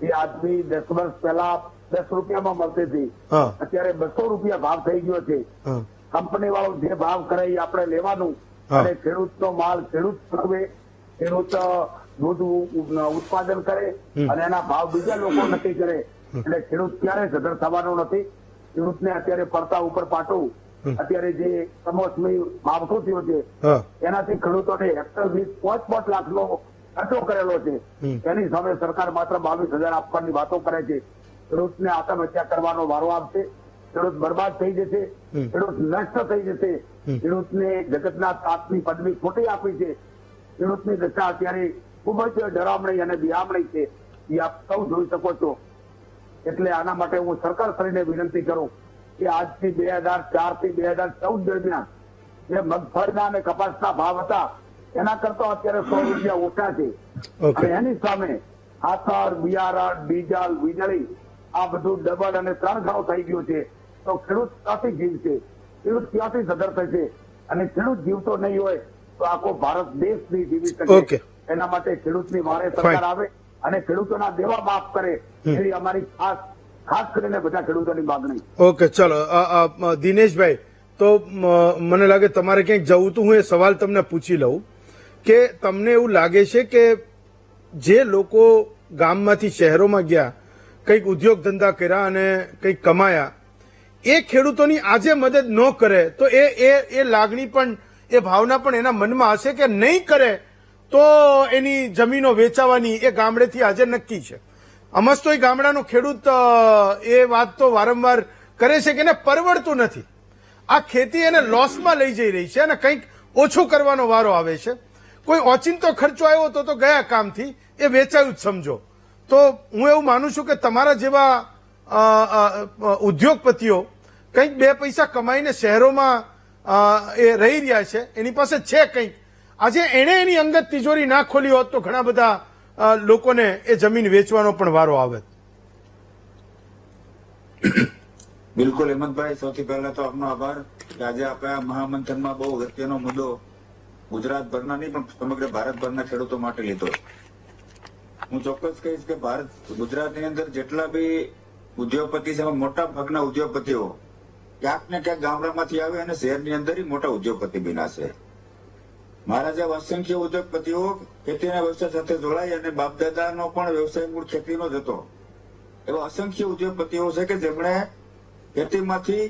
એ આજથી 10 વર્ષ પહેલા 10 રૂપિયામાં મળતી હતી, હા. અત્યારે 200 રૂપિયા ભાવ થઈ ગયો છે. હા કંપની વાળો જે ભાવ કરે એ આપણે લેવાનું, હા. અને ખેડૂતનો માલ ખેડૂત પકવે, ખેડૂત દૂધ ઉત્પાદન કરે અને એના ભાવ બીજા લોકો નક્કી કરે. એટલે ખેડૂત ક્યારે સધર થવાનો નથી. ખેડૂતને અત્યારે પડતા ઉપર પાટવું, અત્યારે જે કમોસમી માવઠું થયું છે હા એનાથી ખેડૂતોને હેક્ટર દીઠ 5 લાખનો ખર્ચો કરેલો છે. એની સામે સરકાર માત્ર 22,000 આપવાની વાતો કરે છે. ખેડૂતને આત્મહત્યા કરવાનો વારો આવશે, ખેડૂત બરબાદ થઈ જશે, ખેડૂત નષ્ટ થઈ જશે. ખેડૂતને જગતના તાતની પદવી ખોટી આપી છે. ખેડૂતની દશા અત્યારે ખૂબ જ ડરામણી અને બિહામણી છે, એ આપ સૌ જોઈ શકો છો. એટલે આના માટે હું સરકાર શ્રીને વિનંતી કરું કે આજથી 2004 થી 2014 દરમિયાન જે મગફળીના અને કપાસના ભાવ હતા એના કરતા અત્યારે 100 રૂપિયા ઓછા છે. Okay. અને એની સામે ખાતર, બિયારણ, ડીઝલ, વીજળી આ બધું ડબલ અને 3 ગણો થઈ ગયું છે. તો ખેડૂત ક્યાંથી જીવશે? ખેડૂત ક્યાંથી સધર થશે? અને ખેડૂત જીવતો નહીં હોય તો આખો ભારત દેશ નહીં જીવી Okay. શકે. એના માટે ખેડૂતની વારે સરકાર આવે અને ખેડૂતોના દેવા માફ કરે એવી અમારી ખાસ કરીને બધા ખેડૂતોની માગણી. ઓકે, ચલો દિનેશભાઈ, તો મને લાગે તમારે ક્યાંક જવું તો હું એ સવાલ તમને પૂછી લઉં કે તમને એવું લાગે છે કે જે લોકો ગામમાંથી શહેરોમાં ગયા, કંઈક ઉદ્યોગ ધંધા કર્યા અને કંઈક કમાયા, એ ખેડૂતોની આજે મદદ ન કરે તો એ લાગણી પણ, એ ભાવના પણ એના મનમાં હશે કે નહીં કરે તો એની જમીનો વેચાવાની એ ગામડેથી આજે નક્કી છે. અમસ તો એ ગામડાનો ખેડૂત એ વાત તો વારંવાર કરે છે કે એને પરવડતું નથી, આ ખેતી એને લોસમાં લઈ જઈ રહી છે અને કંઈક ઓછું કરવાનો વારો આવે છે. કોઈ ઓચિંતો ખર્ચો આવ્યો તો ગયા કામથી એ વેચાયું જ સમજો. તો હું એવું માનું છું કે તમારા જેવા ઉદ્યોગપતિઓ કંઈક 2 પૈસા કમાઈને શહેરોમાં એ રહી રહ્યા છે, એની પાસે છે કંઈક, આજે એણે એની અંગત તિજોરી ના ખોલી હોત તો ઘણા બધા લોકોને એ જમીન વેચવાનો પણ વારો આવે. બિલકુલ હેમંતભાઈ, સૌથી પહેલા તો આપનો આભાર કે આજે આપણા મહામંથનમાં બહુ અગત્યનો મુદ્દો ગુજરાતભરના નહીં પણ સમગ્ર ભારતભરના ખેડૂતો માટે લીધો. હું ચોક્કસ કહીશ કે ગુજરાતની અંદર જેટલા બી ઉદ્યોગપતિ છે એમાં મોટા ભાગના ઉદ્યોગપતિઓ ક્યાંક ને ક્યાંક ગામડામાંથી આવે અને શહેરની અંદર મોટા ઉદ્યોગપતિ બન્યા છે. મારા જેવા અસંખ્ય ઉદ્યોગપતિઓ ખેતીના વ્યવસાય સાથે જોડાય અને બાપદાદાનો પણ વ્યવસાય મૂળ ખેતીનો જ હતો. એવા અસંખ્ય ઉદ્યોગપતિઓ છે કે જેમણે ખેતીમાંથી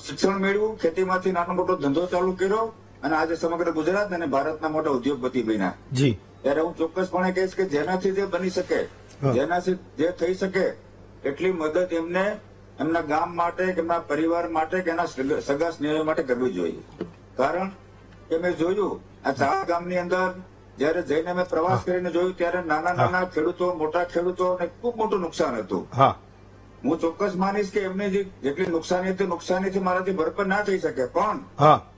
શિક્ષણ મેળવ્યું, ખેતીમાંથી નાનો મોટો ધંધો ચાલુ કર્યો અને આજે સમગ્ર ગુજરાત અને ભારતના મોટા ઉદ્યોગપતિ બન્યા. જી, ત્યારે હું ચોક્કસપણે કહીશ કે જેનાથી જે બની શકે, જેનાથી જે થઈ શકે એટલી મદદ એમને એમના ગામ માટે કે એમના પરિવાર માટે કે એના સગા સ્નેહી માટે કરવી જોઈએ. કારણ કે મેં જોયું આ ચાર ગામની અંદર જયારે જઈને મેં પ્રવાસ કરીને જોયું ત્યારે નાના નાના ખેડૂતો, મોટા ખેડૂતોને ખૂબ મોટું નુકસાન હતું. હું ચોક્કસ માનીશ કે એમની જેટલી નુકસાની હતી નુકસાનીથી મારાથી ભરપાઈ ના થઈ શકે, પણ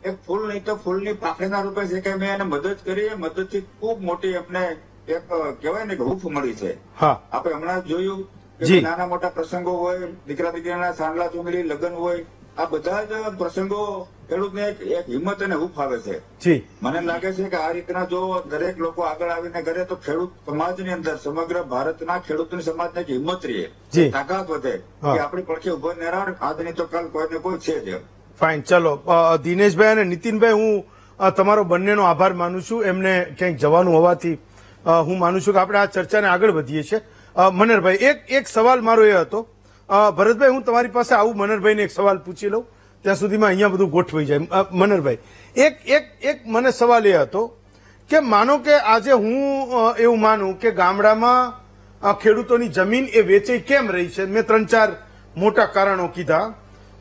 એક ફૂલ નહીં તો ફૂલની પાંખડીના રૂપે છે કે મેં એને મદદ કરી, મદદથી ખૂબ મોટી એમને એક કહેવાય ને કે હૂફ મળી છે. આપણે હમણાં જોયું કે નાના મોટા પ્રસંગો હોય, દીકરા દીકરીના સાંડલા ચુંદડી, લગ્ન હોય, આ બધા જ પ્રસંગો ખેડૂતને એક હિંમત અને હૂફ આવે છે. મને લાગે છે કે આ રીતના જો દરેક લોકો આગળ આવીને કરે તો ખેડૂત સમાજની અંદર, સમગ્ર ભારતના ખેડૂતની સમાજને હિંમત રહે, તાકાત વધે કે આપણી પડખે ઉભો નિરાર આજની તો કાલ કોઈને કોઈ છે જ. ફાઇન, ચલો. દિનેશભાઈ અને નીતિનભાઈ, હું તમારો બંનેનો આભાર માનું છું. એમને ક્યાંક જવાનું હોવાથી હું માનું છું કે આપણે આ ચર્ચાને આગળ વધીએ છીએ. મનરભાઈ, એક સવાલ મારો એ હતો. ભરતભાઈ, હું તમારી પાસે આવું, મનરભાઈને એક સવાલ પૂછી લઉં, ત્યાં સુધીમાં અહીંયા બધું ગોઠવાઈ જાય. મનરભાઈ, એક મને સવાલ એ હતો કે માનો કે આજે હું એવું માનું કે ગામડામાં ખેડૂતોની જમીન એ વેચાઈ કેમ રહી છે. મેં 3-4 મોટા કારણો કીધા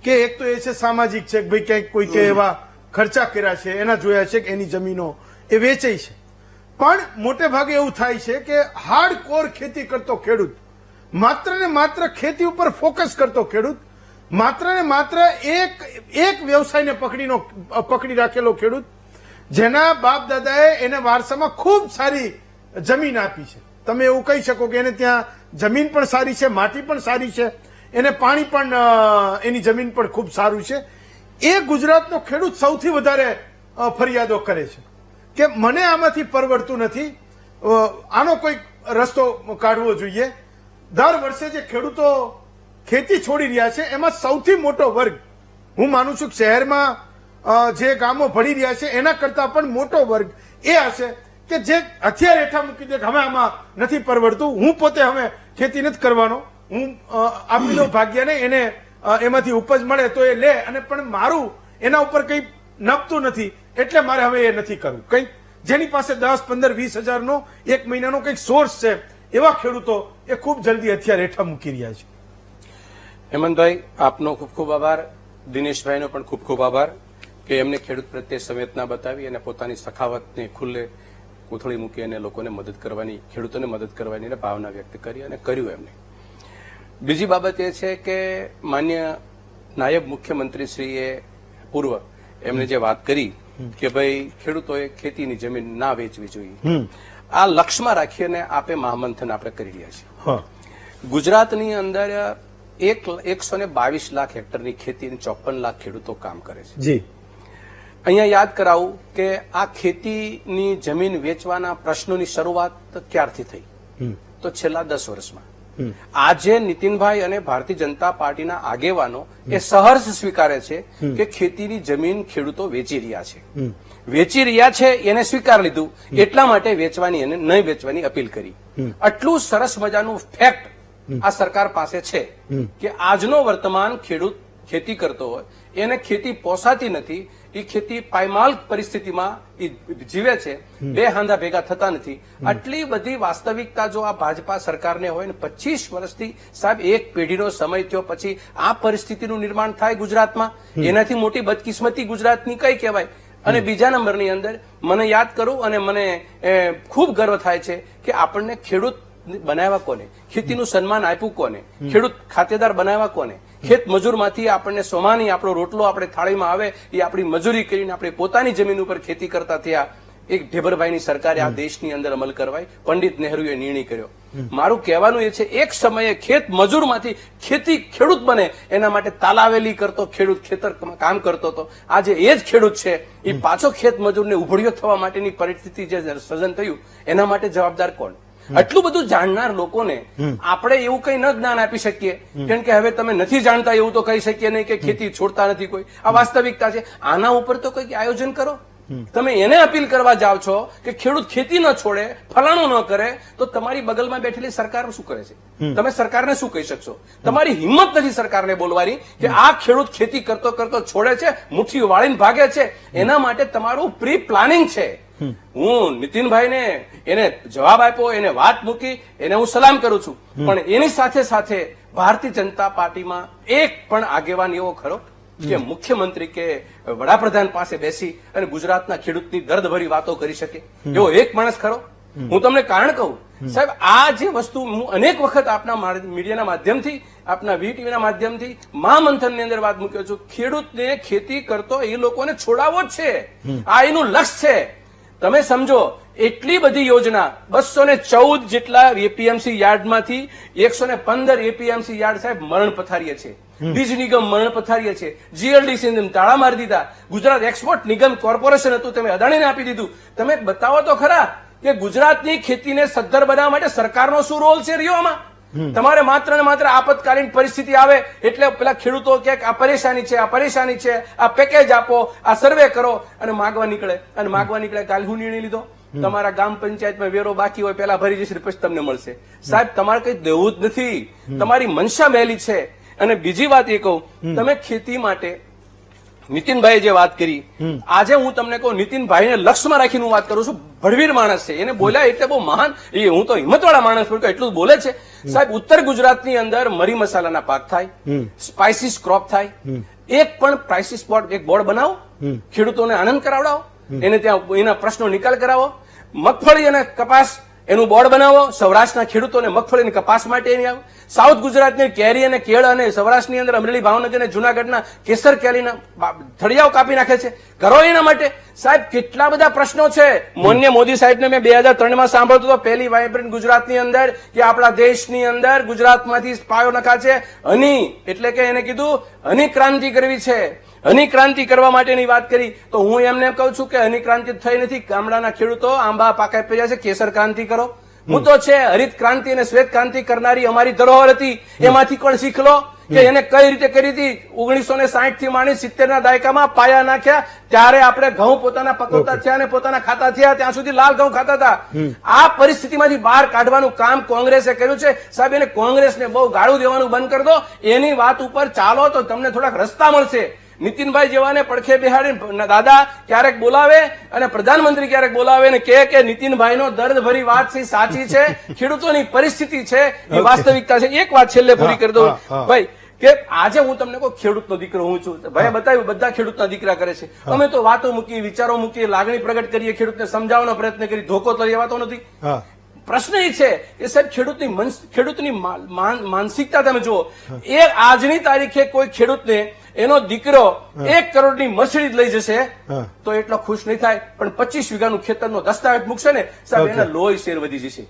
કે એક તો એ છે સામાજિક છે કે ભાઈ ક્યાંક કોઈ કે એવા ખર્ચા કર્યા છે એના જોયા છે કે એની જમીનો એ વેચાઈ છે. પણ મોટે ભાગે એવું થાય છે કે હાર્ડ કોર ખેતી કરતો ખેડૂત, માત્ર ને માત્ર ખેતી ઉપર ફોકસ કરતો ખેડૂત, માત્ર ને માત્ર એક વ્યવસાયને પકડી રાખેલો ખેડૂત, જેના બાપ દાદાએ એને વારસામાં ખૂબ સારી જમીન આપી છે. તમે એવું કહી શકો કે એને ત્યાં જમીન પણ સારી છે, માટી પણ સારી છે, એને પાણી પણ, એની જમીન પણ ખૂબ સારું છે. એ ગુજરાતનો ખેડૂત સૌથી વધારે ફરિયાદો કરે છે કે મને આમાંથી પરવડતું નથી, આનો કોઈ રસ્તો કાઢવો જોઈએ. દર વર્ષે જે ખેડૂતો ખેતી છોડી રહ્યા છે એમાં સૌથી મોટો વર્ગ, હું માનું છું કે શહેરમાં જે ગામો ભળી રહ્યા છે એના કરતા પણ મોટો વર્ગ એ હશે કે જે હથિયાર હેઠા મૂકી દે કે હવે આમાં નથી પરવડતું, હું પોતે હવે ખેતી નથી કરવાનો, હું આપી દઉં ભાગ્યને, એને એમાંથી ઉપજ મળે તો એ લે, અને પણ મારું એના ઉપર કંઈ નપતું નથી એટલે મારે હવે એ નથી કરવું. કંઈક જેની પાસે 10-15-20 હજારનો એક મહિનાનો કંઈક સોર્સ છે એવા ખેડૂતો એ ખૂબ જલ્દી હથિયાર હેઠા મૂકી રહ્યા છે. હેમંતભાઈ, આપનો ખૂબ ખૂબ આભાર. દિનેશભાઈનો પણ ખૂબ ખૂબ આભાર કે એમને ખેડૂત પ્રત્યે સંવેદના બતાવી અને પોતાની સખાવતને ખુલ્લે કોથળી મૂકી અને લોકોને મદદ કરવાની, ખેડૂતોને મદદ કરવાની ભાવના વ્યક્ત કરી અને કર્યું એમને. બીજી બાબત એ છે કે માન્ય નાયબ મુખ્યમંત્રીશ્રીએ પૂર્વ એમને જે વાત કરી કે ભાઈ ખેડૂતોએ ખેતીની જમીન ના વેચવી જોઈએ, આ લક્ષ્યમાં રાખીને આપે મહામંથન આપણે કરી રહ્યા છીએ. ગુજરાતની અંદર 122 લાખ હેક્ટરની ખેતી 54 લાખ ખેડૂતો કામ કરે છે. જી, અહીંયા યાદ કરાવું કે આ ખેતીની જમીન વેચવાના પ્રશ્નોની શરૂઆત ક્યારથી થઈ? તો છેલ્લા 10 વર્ષમાં. આજે નીતિનભાઈ અને ભારતીય જનતા પાર્ટીના આગેવાનો એ સહર્ષ સ્વીકારે છે કે ખેતીની જમીન ખેડૂતો વેચી રહ્યા છે. વેચી રહ્યા છે એને સ્વીકાર લીધું, એટલા માટે વેચવાની અને નહીં વેચવાની અપીલ કરી. આટલું સરસ મજાનું ફેક્ટ આ સરકાર પાસે છે કે આજનો વર્તમાન ખેડૂત ખેતી કરતો હોય, એને ખેતી પોસાતી નથી, એ ખેતી પાયમાલ પરિસ્થિતિમાં જીવે છે, બે હાંધા ભેગા થતા નથી. આટલી બધી વાસ્તવિકતા જો આ ભાજપા સરકારને હોય ને 25 વર્ષથી સાહેબ એક પેઢીનો સમય થયો પછી આ પરિસ્થિતિનું નિર્માણ થાય ગુજરાતમાં, એનાથી મોટી બદકિસ્મતી ગુજરાતની કઈ કહેવાય? અને બીજા નંબરની અંદર મને યાદ કરું અને મને ખૂબ ગર્વ થાય છે કે આપણને ખેડૂત બનાવ્યા કોને, ખેતીનું સન્માન આપ્યું કોને, ખેડૂત ખાતેદાર બનાવ્યા કોને? ખેત મજૂરમાંથી આપણને સોમાની આપણો રોટલો આપણે થાળીમાં આવે એ આપણી મજૂરી કરીને આપણે પોતાની જમીન ઉપર ખેતી કરતા થયા. એક ઢેબરભાઈની સરકારે આ દેશની અંદર અમલ કરવાય, પંડિત નહેરુએ નિર્ણય કર્યો. મારું કહેવાનું એ છે એક સમયે ખેત મજૂરમાંથી ખેતી ખેડૂત બને એના માટે તાલાવેલી કરતો ખેડૂત ખેતર કામ કરતો હતો. આજે એ જ ખેડૂત છે એ પાછો ખેત મજૂરને ઉભળ્યો થવા માટેની પરિસ્થિતિ જે સર્જન થયું એના માટે જવાબદાર કોણ? આટલું બધું જાણનાર લોકોને આપણે એવું કઈ ન જ્ઞાન આપી શકીએ કેમ કે હવે તમે નથી જાણતા એવું તો કહી શકીએ નહીં કે ખેતી છોડતા નથી કોઈ. આ વાસ્તવિકતા છે. આના ઉપર તો કંઈક આયોજન કરો. તમે એને અપીલ કરવા જાઓ છો કે ખેડૂત ખેતી ન છોડે, ફલાણું ન કરે, તો તમારી બગલમાં બેઠેલી સરકાર શું કરે છે? તમે સરકારને શું કહી શકશો? તમારી હિંમત નથી સરકારને બોલવાની કે આ ખેડૂત ખેતી કરતો કરતો છોડે છે, મુઠ્ઠી વાળીને ભાગે છે. એના માટે તમારું પ્રી પ્લાનિંગ છે. હું નીતિનભાઈને એને જવાબ આપ્યો, એને વાત મૂકી, એને હું સલામ કરું છું, પણ એની સાથે સાથે ભારતીય જનતા પાર્ટીમાં એક પણ આગેવાન એવો ખરો કે મુખ્યમંત્રી કે વડાપ્રધાન પાસે બેસી અને ગુજરાતના ખેડૂતની દર્દભરી વાતો કરી શકે? એવો એક માણસ ખરો? હું તમને કારણ કહું સાહેબ, આ જે વસ્તુ હું અનેક વખત આપના મીડિયાના માધ્યમથી, આપના વીટીવીના માધ્યમથી મહામંથનની અંદર વાત મૂક્યો છું. ખેડૂતને ખેતી કરતો એ લોકોને છોડાવો જ છે, આ એનું લક્ષ્ય છે. તમે સમજો એટલી બધી યોજના, 214 જેટલા એપીએમસી યાર્ડમાંથી 115 એપીએમસી યાર્ડ સાહેબ મરણ પથારીએ છે. બીજ નિગમ મરણ પથારીએ છે. જીએલડીસી તાળા મારી દીધા. ગુજરાત એક્સપોર્ટ નિગમ કોર્પોરેશન હતું, તમે અદાણીને આપી દીધું. તમે બતાવો તો ખરા કે ગુજરાતની ખેતીને સદ્ધર બનાવવા માટે સરકારનો શું રોલ છે રહ્યો આમાં? તમારે માત્ર ને માત્ર આપતકાલીન પરિસ્થિતિ આવે એટલે પેલા ખેડૂતો કે આ પરેશાની છે, આ પરેશાની છે, આ પેકેજ આપો, આ સર્વે કરો અને માગવા નીકળે. કાલે હું નિર્ણય લીધો, તમારા ગામ પંચાયતમાં વેરો બાકી હોય પેલા ભરી જશે પછી તમને મળશે. સાહેબ તમારે કઈ દેવું જ નથી, તમારી મનસા મેલી છે. અને બીજી વાત એ કહું, તમે ખેતી માટે નીતિનભાઈ જે વાત કરી, આજે હું તમને કહું નીતિનભાઈને લક્ષ્યમાં રાખીને હું વાત કરું છું. ભડવીર માણસ છે, એને બોલ્યા એટલે બહુ મહાન, હું તો હિંમતવાળા માણસ છું એટલું જ બોલે છે. સાહેબ ઉત્તર ગુજરાતની અંદર મરી મસાલાના પાક થાય, સ્પાઇસીસ ક્રોપ થાય, એક પણ પ્રાઇસીસ બોર્ડ એક બોર્ડ બનાવો, ખેડૂતોને આનંદ કરાવડાવો, એને ત્યાં એના પ્રશ્નો નિકાલ કરાવો. મગફળી અને કપાસ એનું બોર્ડ બનાવો, સૌરાષ્ટ્રના ખેડૂતોને મગફળી અને કપાસ માટે એની આવો. સાઉથ ગુજરાતની કેરી અને કેળ અને સૌરાષ્ટ્રની અંદર અમરેલી, ભાવનગર અને જુનાગઢના કેસર કેરીના થળિયાઓ કાપી નાખે છે, કરો એના માટે. સાહેબ કેટલા બધા પ્રશ્નો છે. માન્ય મોદી સાહેબને મેં 2003માં સાંભળતો હતો, પહેલી વાઇબ્રન્ટ ગુજરાતની અંદર કે આપણા દેશની અંદર ગુજરાતમાંથી પાયો નખા છે હની, એટલે કે એને કીધું હની ક્રાંતિ કરવી છે. હની ક્રાંતિ કરવા માટેની વાત કરી તો હું એમને કહું છું કે હની ક્રાંતિ થઈ નથી. ગામડાના ખેડૂતો આંબા પાકા પર્યા છે, કેસર ક્રાંતિ કરો. હું તો છે હરિત ક્રાંતિ અને શ્વેત ક્રાંતિ કરનારી અમારી ધરોહર હતી, એમાંથી પણ શીખ લો કે એને કઈ રીતે કરી હતી. 1960 થી માંડી 70 ના દાયકામાં પાયા નાખ્યા ત્યારે આપણે ઘઉં પોતાના પકવતા થયા અને પોતાના ખાતા થયા, ત્યાં સુધી લાલ ઘઉં ખાતા હતા. આ પરિસ્થિતિમાંથી બહાર કાઢવાનું કામ કોંગ્રેસે કર્યું છે. સાહેબ એને કોંગ્રેસને બહુ ગાળું દેવાનું બંધ કરી દો, એની વાત ઉપર ચાલો તો તમને થોડાક રસ્તા મળશે. નીતિનભાઈ જેવાને પડખે બેહાડીને દાદા ક્યારેક બોલાવે અને પ્રધાનમંત્રી ક્યારેક બોલાવે અને કહે કે નીતિનભાઈનો દર્દ ભરી વાત છે, સાચી છે, ખેડૂતોની પરિસ્થિતિ છે, એ વાસ્તવિકતા છે. એક વાત છેલ્લે પૂરી કરી દઉં ભાઈ, કે આજે હું તમને કહું ખેડૂતનો દીકરો હું છું. ભાઈ બતાવ્યું બધા ખેડૂતના દીકરા કરે છે. અમે તો વાતો મૂકી, વિચારો મૂકી, લાગણી પ્રગટ કરીએ, ખેડૂતને સમજાવવાનો પ્રયત્ન કરી, ધોકો તો લેવાતો નથી. પ્રશ્ન એ છે કે સાહેબ ખેડૂતની માનસિકતા તમે જુઓ. એ આજની તારીખે કોઈ ખેડૂતને એનો દીકરો 1 કરોડની મર્સિડીઝ લઈ જશે તો એટલો ખુશ નહીં થાય, પણ 25 વીઘાનું ખેતરનો દસ્તાવેજ મૂકશે ને સાહેબ એના લોહી શેર વધી જશે.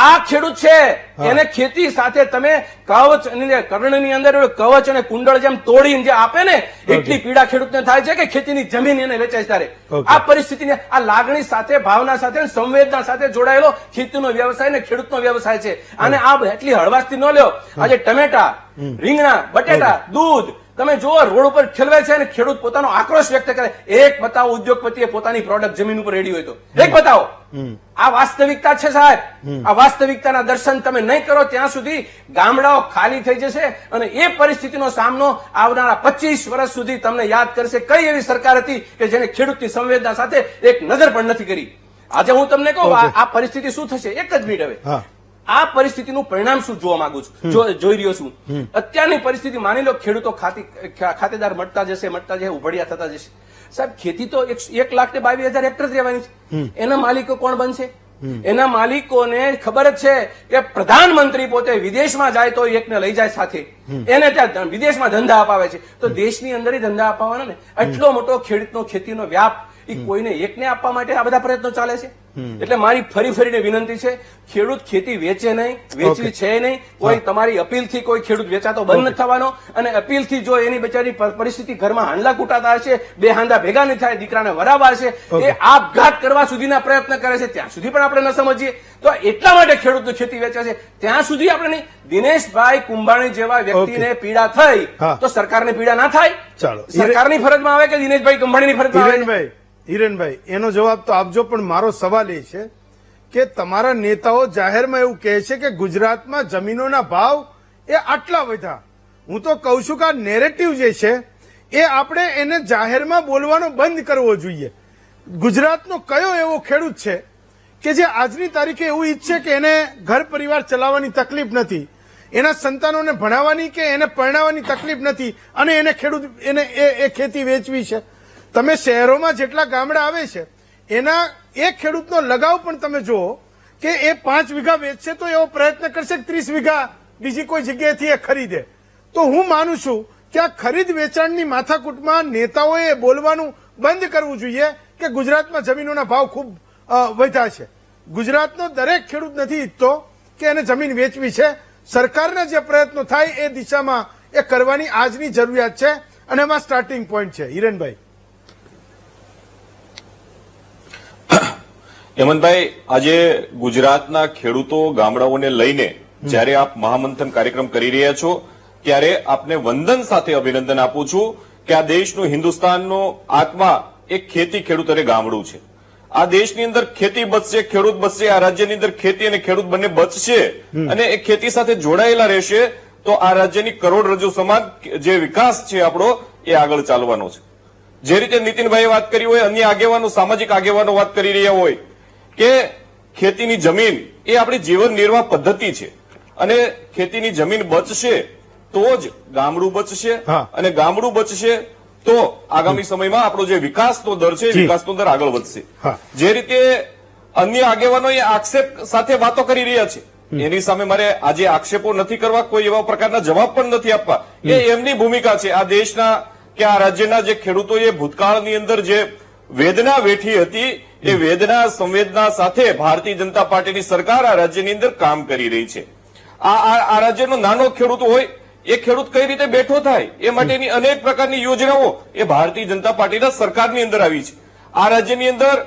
આ ખેડૂત છે, એને ખેતી સાથે તમે કવચ અને કર્ણની અંદર કવચ અને કુંડળ જેમ તોડીને જે આપે ને એટલી પીડા ખેડૂતને થાય છે કે ખેતીની જમીન એને વેચાય ત્યારે. આ પરિસ્થિતિને આ લાગણી સાથે, ભાવના સાથે, સંવેદના સાથે જોડાયેલો ખેતીનો વ્યવસાય ને ખેડૂતનો વ્યવસાય છે. અને આ એટલી હળવાશથી ન લ્યો. આજે ટમેટા, રીંગણા, બટેટા, દૂધ તમે જુઓ રોડ ઉપર ખેલવે છે અને ખેડૂત પોતાનો આક્રોશ વ્યક્ત કરે. એક બતાવો ઉદ્યોગપતિએ પોતાની પ્રોડક્ટ જમીન ઉપર રેડી હોય તો એક બતાવો. આ વાસ્તવિકતા છે સાહેબ. આ વાસ્તવિકતાના દર્શન તમે નહીં કરો ત્યાં સુધી ગામડાઓ ખાલી થઈ જશે અને એ પરિસ્થિતિનો સામનો આવનારા 25 વર્ષ સુધી તમને યાદ કરશે. કઈ એવી સરકાર હતી કે જેને ખેડૂતની સંવેદના સાથે એક નજર પણ નથી કરી. આજે હું તમને કહું આ પરિસ્થિતિ શું થશે, એક જ મિનિટ. હવે આ પરિસ્થિતિનું પરિણામ શું જોવા માંગુ છું, જોઈ રહ્યો છું. અત્યારની પરિસ્થિતિ માની લો ખેડૂતો ખાતેદાર મળતા જશે, ઉભડિયા થતા જશે. સાહેબ ખેતી તો 1,22,000 હેક્ટર રહેવાની છે. એના માલિકો કોણ બનશે? એના માલિકોને ખબર જ છે કે પ્રધાનમંત્રી પોતે વિદેશમાં જાય તો એકને લઈ જાય સાથે, એને ત્યાં વિદેશમાં ધંધા અપાવે છે. તો દેશની અંદર ધંધા અપાવવાના ને એટલો મોટો ખેડૂતનો ખેતીનો વ્યાપ એ કોઈને એકને આપવા માટે આ બધા પ્રયત્નો ચાલે છે. એટલે મારી ફરીને વિનંતી છે, ખેડૂત ખેતી વેચે નહીં, વેચવી છે નહીં. કોઈ તમારી અપીલથી કોઈ ખેડૂત વેચાતો બંધ નથી થવાનો. અને અપીલથી જો એની બચારી પરિસ્થિતિ ઘરમાં હાંડલા કૂટાતા હશે, બે હાંડા ભેગા નહીં થાય, દીકરાને વરાવા હશે, એ આપઘાત કરવા સુધીના પ્રયત્ન કરે છે, ત્યાં સુધી પણ આપણે ન સમજીએ તો એટલા માટે ખેડૂતની ખેતી વેચે છે. ત્યાં સુધી આપણે નહીં. દિનેશભાઈ કુંભાણી જેવા વ્યક્તિને પીડા થઈ તો સરકારને પીડા ના થાય? ચાલો, સરકારની ફરજમાં આવે કે દિનેશભાઈ કુંભાણીની ફરજમાં આવે? હિરેનભાઈ એનો જવાબ તો આપજો, પણ મારો સવાલ એ છે કે તમારા નેતાઓ જાહેરમાં એવું કહે છે કે ગુજરાતમાં જમીનોના ભાવ એ આટલા વધ્યા. હું તો કહું છું કે આ નેરેટિવ જે છે એ આપણે એને જાહેરમાં બોલવાનો બંધ કરવો જોઈએ. ગુજરાતનો કયો એવો ખેડૂત છે કે જે આજની તારીખે એવું ઈચ્છે કે એને ઘર પરિવાર ચલાવવાની તકલીફ નથી, એના સંતાનોને ભણાવવાની કે એને પરણાવવાની તકલીફ નથી અને એને ખેતી વેચવી છે? તમે શહેરોમાં જેટલા ગામડા આવે છે એના એક ખેડૂતનો લગાવ પણ તમે જુઓ કે એ 5 વીઘા વેચશે તો એવો પ્રયત્ન કરશે કે 30 વીઘા બીજી કોઈ જગ્યાએથી એ ખરીદે. તો હું માનું છું કે આ ખરીદ વેચાણની માથાકૂટમાં નેતાઓએ બોલવાનું બંધ કરવું જોઈએ કે ગુજરાતમાં જમીનોના ભાવ ખૂબ વધ્યા છે. ગુજરાતનો દરેક ખેડૂત નથી ઈચ્છતો કે એને જમીન વેચવી છે. સરકારના જે પ્રયત્નો થાય એ દિશામાં એ કરવાની આજની જરૂરિયાત છે અને એમાં સ્ટાર્ટિંગ પોઈન્ટ છે. હિરેનભાઈ. હેમંતભાઈ, આજે ગુજરાતના ખેડૂતો ગામડાઓને લઈને જ્યારે આપ મહામંથન કાર્યક્રમ કરી રહ્યા છો ત્યારે આપને વંદન સાથે અભિનંદન આપું છું કે આ દેશનું હિન્દુસ્તાનનો આત્મા એક ખેતી ખેડૂત અને ગામડું છે. આ દેશની અંદર ખેતી બચશે, ખેડૂત બચશે. આ રાજ્યની અંદર ખેતી અને ખેડૂત બંને બચશે અને એ ખેતી સાથે જોડાયેલા રહેશે તો આ રાજ્યની કરોડરજ્જુ સમાન જે વિકાસ છે આપણો એ આગળ ચાલવાનો છે. જે રીતે નીતિનભાઈએ વાત કરી હોય, અન્ય આગેવાનો, સામાજિક આગેવાનો વાત કરી રહ્યા હોય કે ખેતીની જમીન એ આપણી જીવન નિર્વાહ પદ્ધતિ છે અને ખેતીની જમીન બચશે તો જ ગામડું બચશે હા. અને ગામડું બચશે તો આગામી સમયમાં આપણો જે વિકાસનો દર છે એ જી. વિકાસનો દર આગળ વધશે. હા. જે રીતે અન્ય આગેવાનો એ આક્ષેપ સાથે વાતો કરી રહ્યા છે એની સામે મારે આજે આક્ષેપો નથી કરવા, કોઈ એવા પ્રકારના જવાબ પણ નથી આપવા. એ એમની ભૂમિકા છે. આ દેશના કે આ રાજ્યના જે ખેડૂતોએ ભૂતકાળની અંદર જે વેદના વેઠી હતી એ વેદના સંવેદના સાથે ભારતીય જનતા પાર્ટીની સરકાર આ રાજ્યની અંદર કામ કરી રહી છે. આ રાજ્યનો નાનો ખેડૂત હોય એ ખેડૂત કઈ રીતે બેઠો થાય એ માટેની અનેક પ્રકારની યોજનાઓ એ ભારતીય જનતા પાર્ટીના સરકારની અંદર આવી છે. આ રાજ્યની અંદર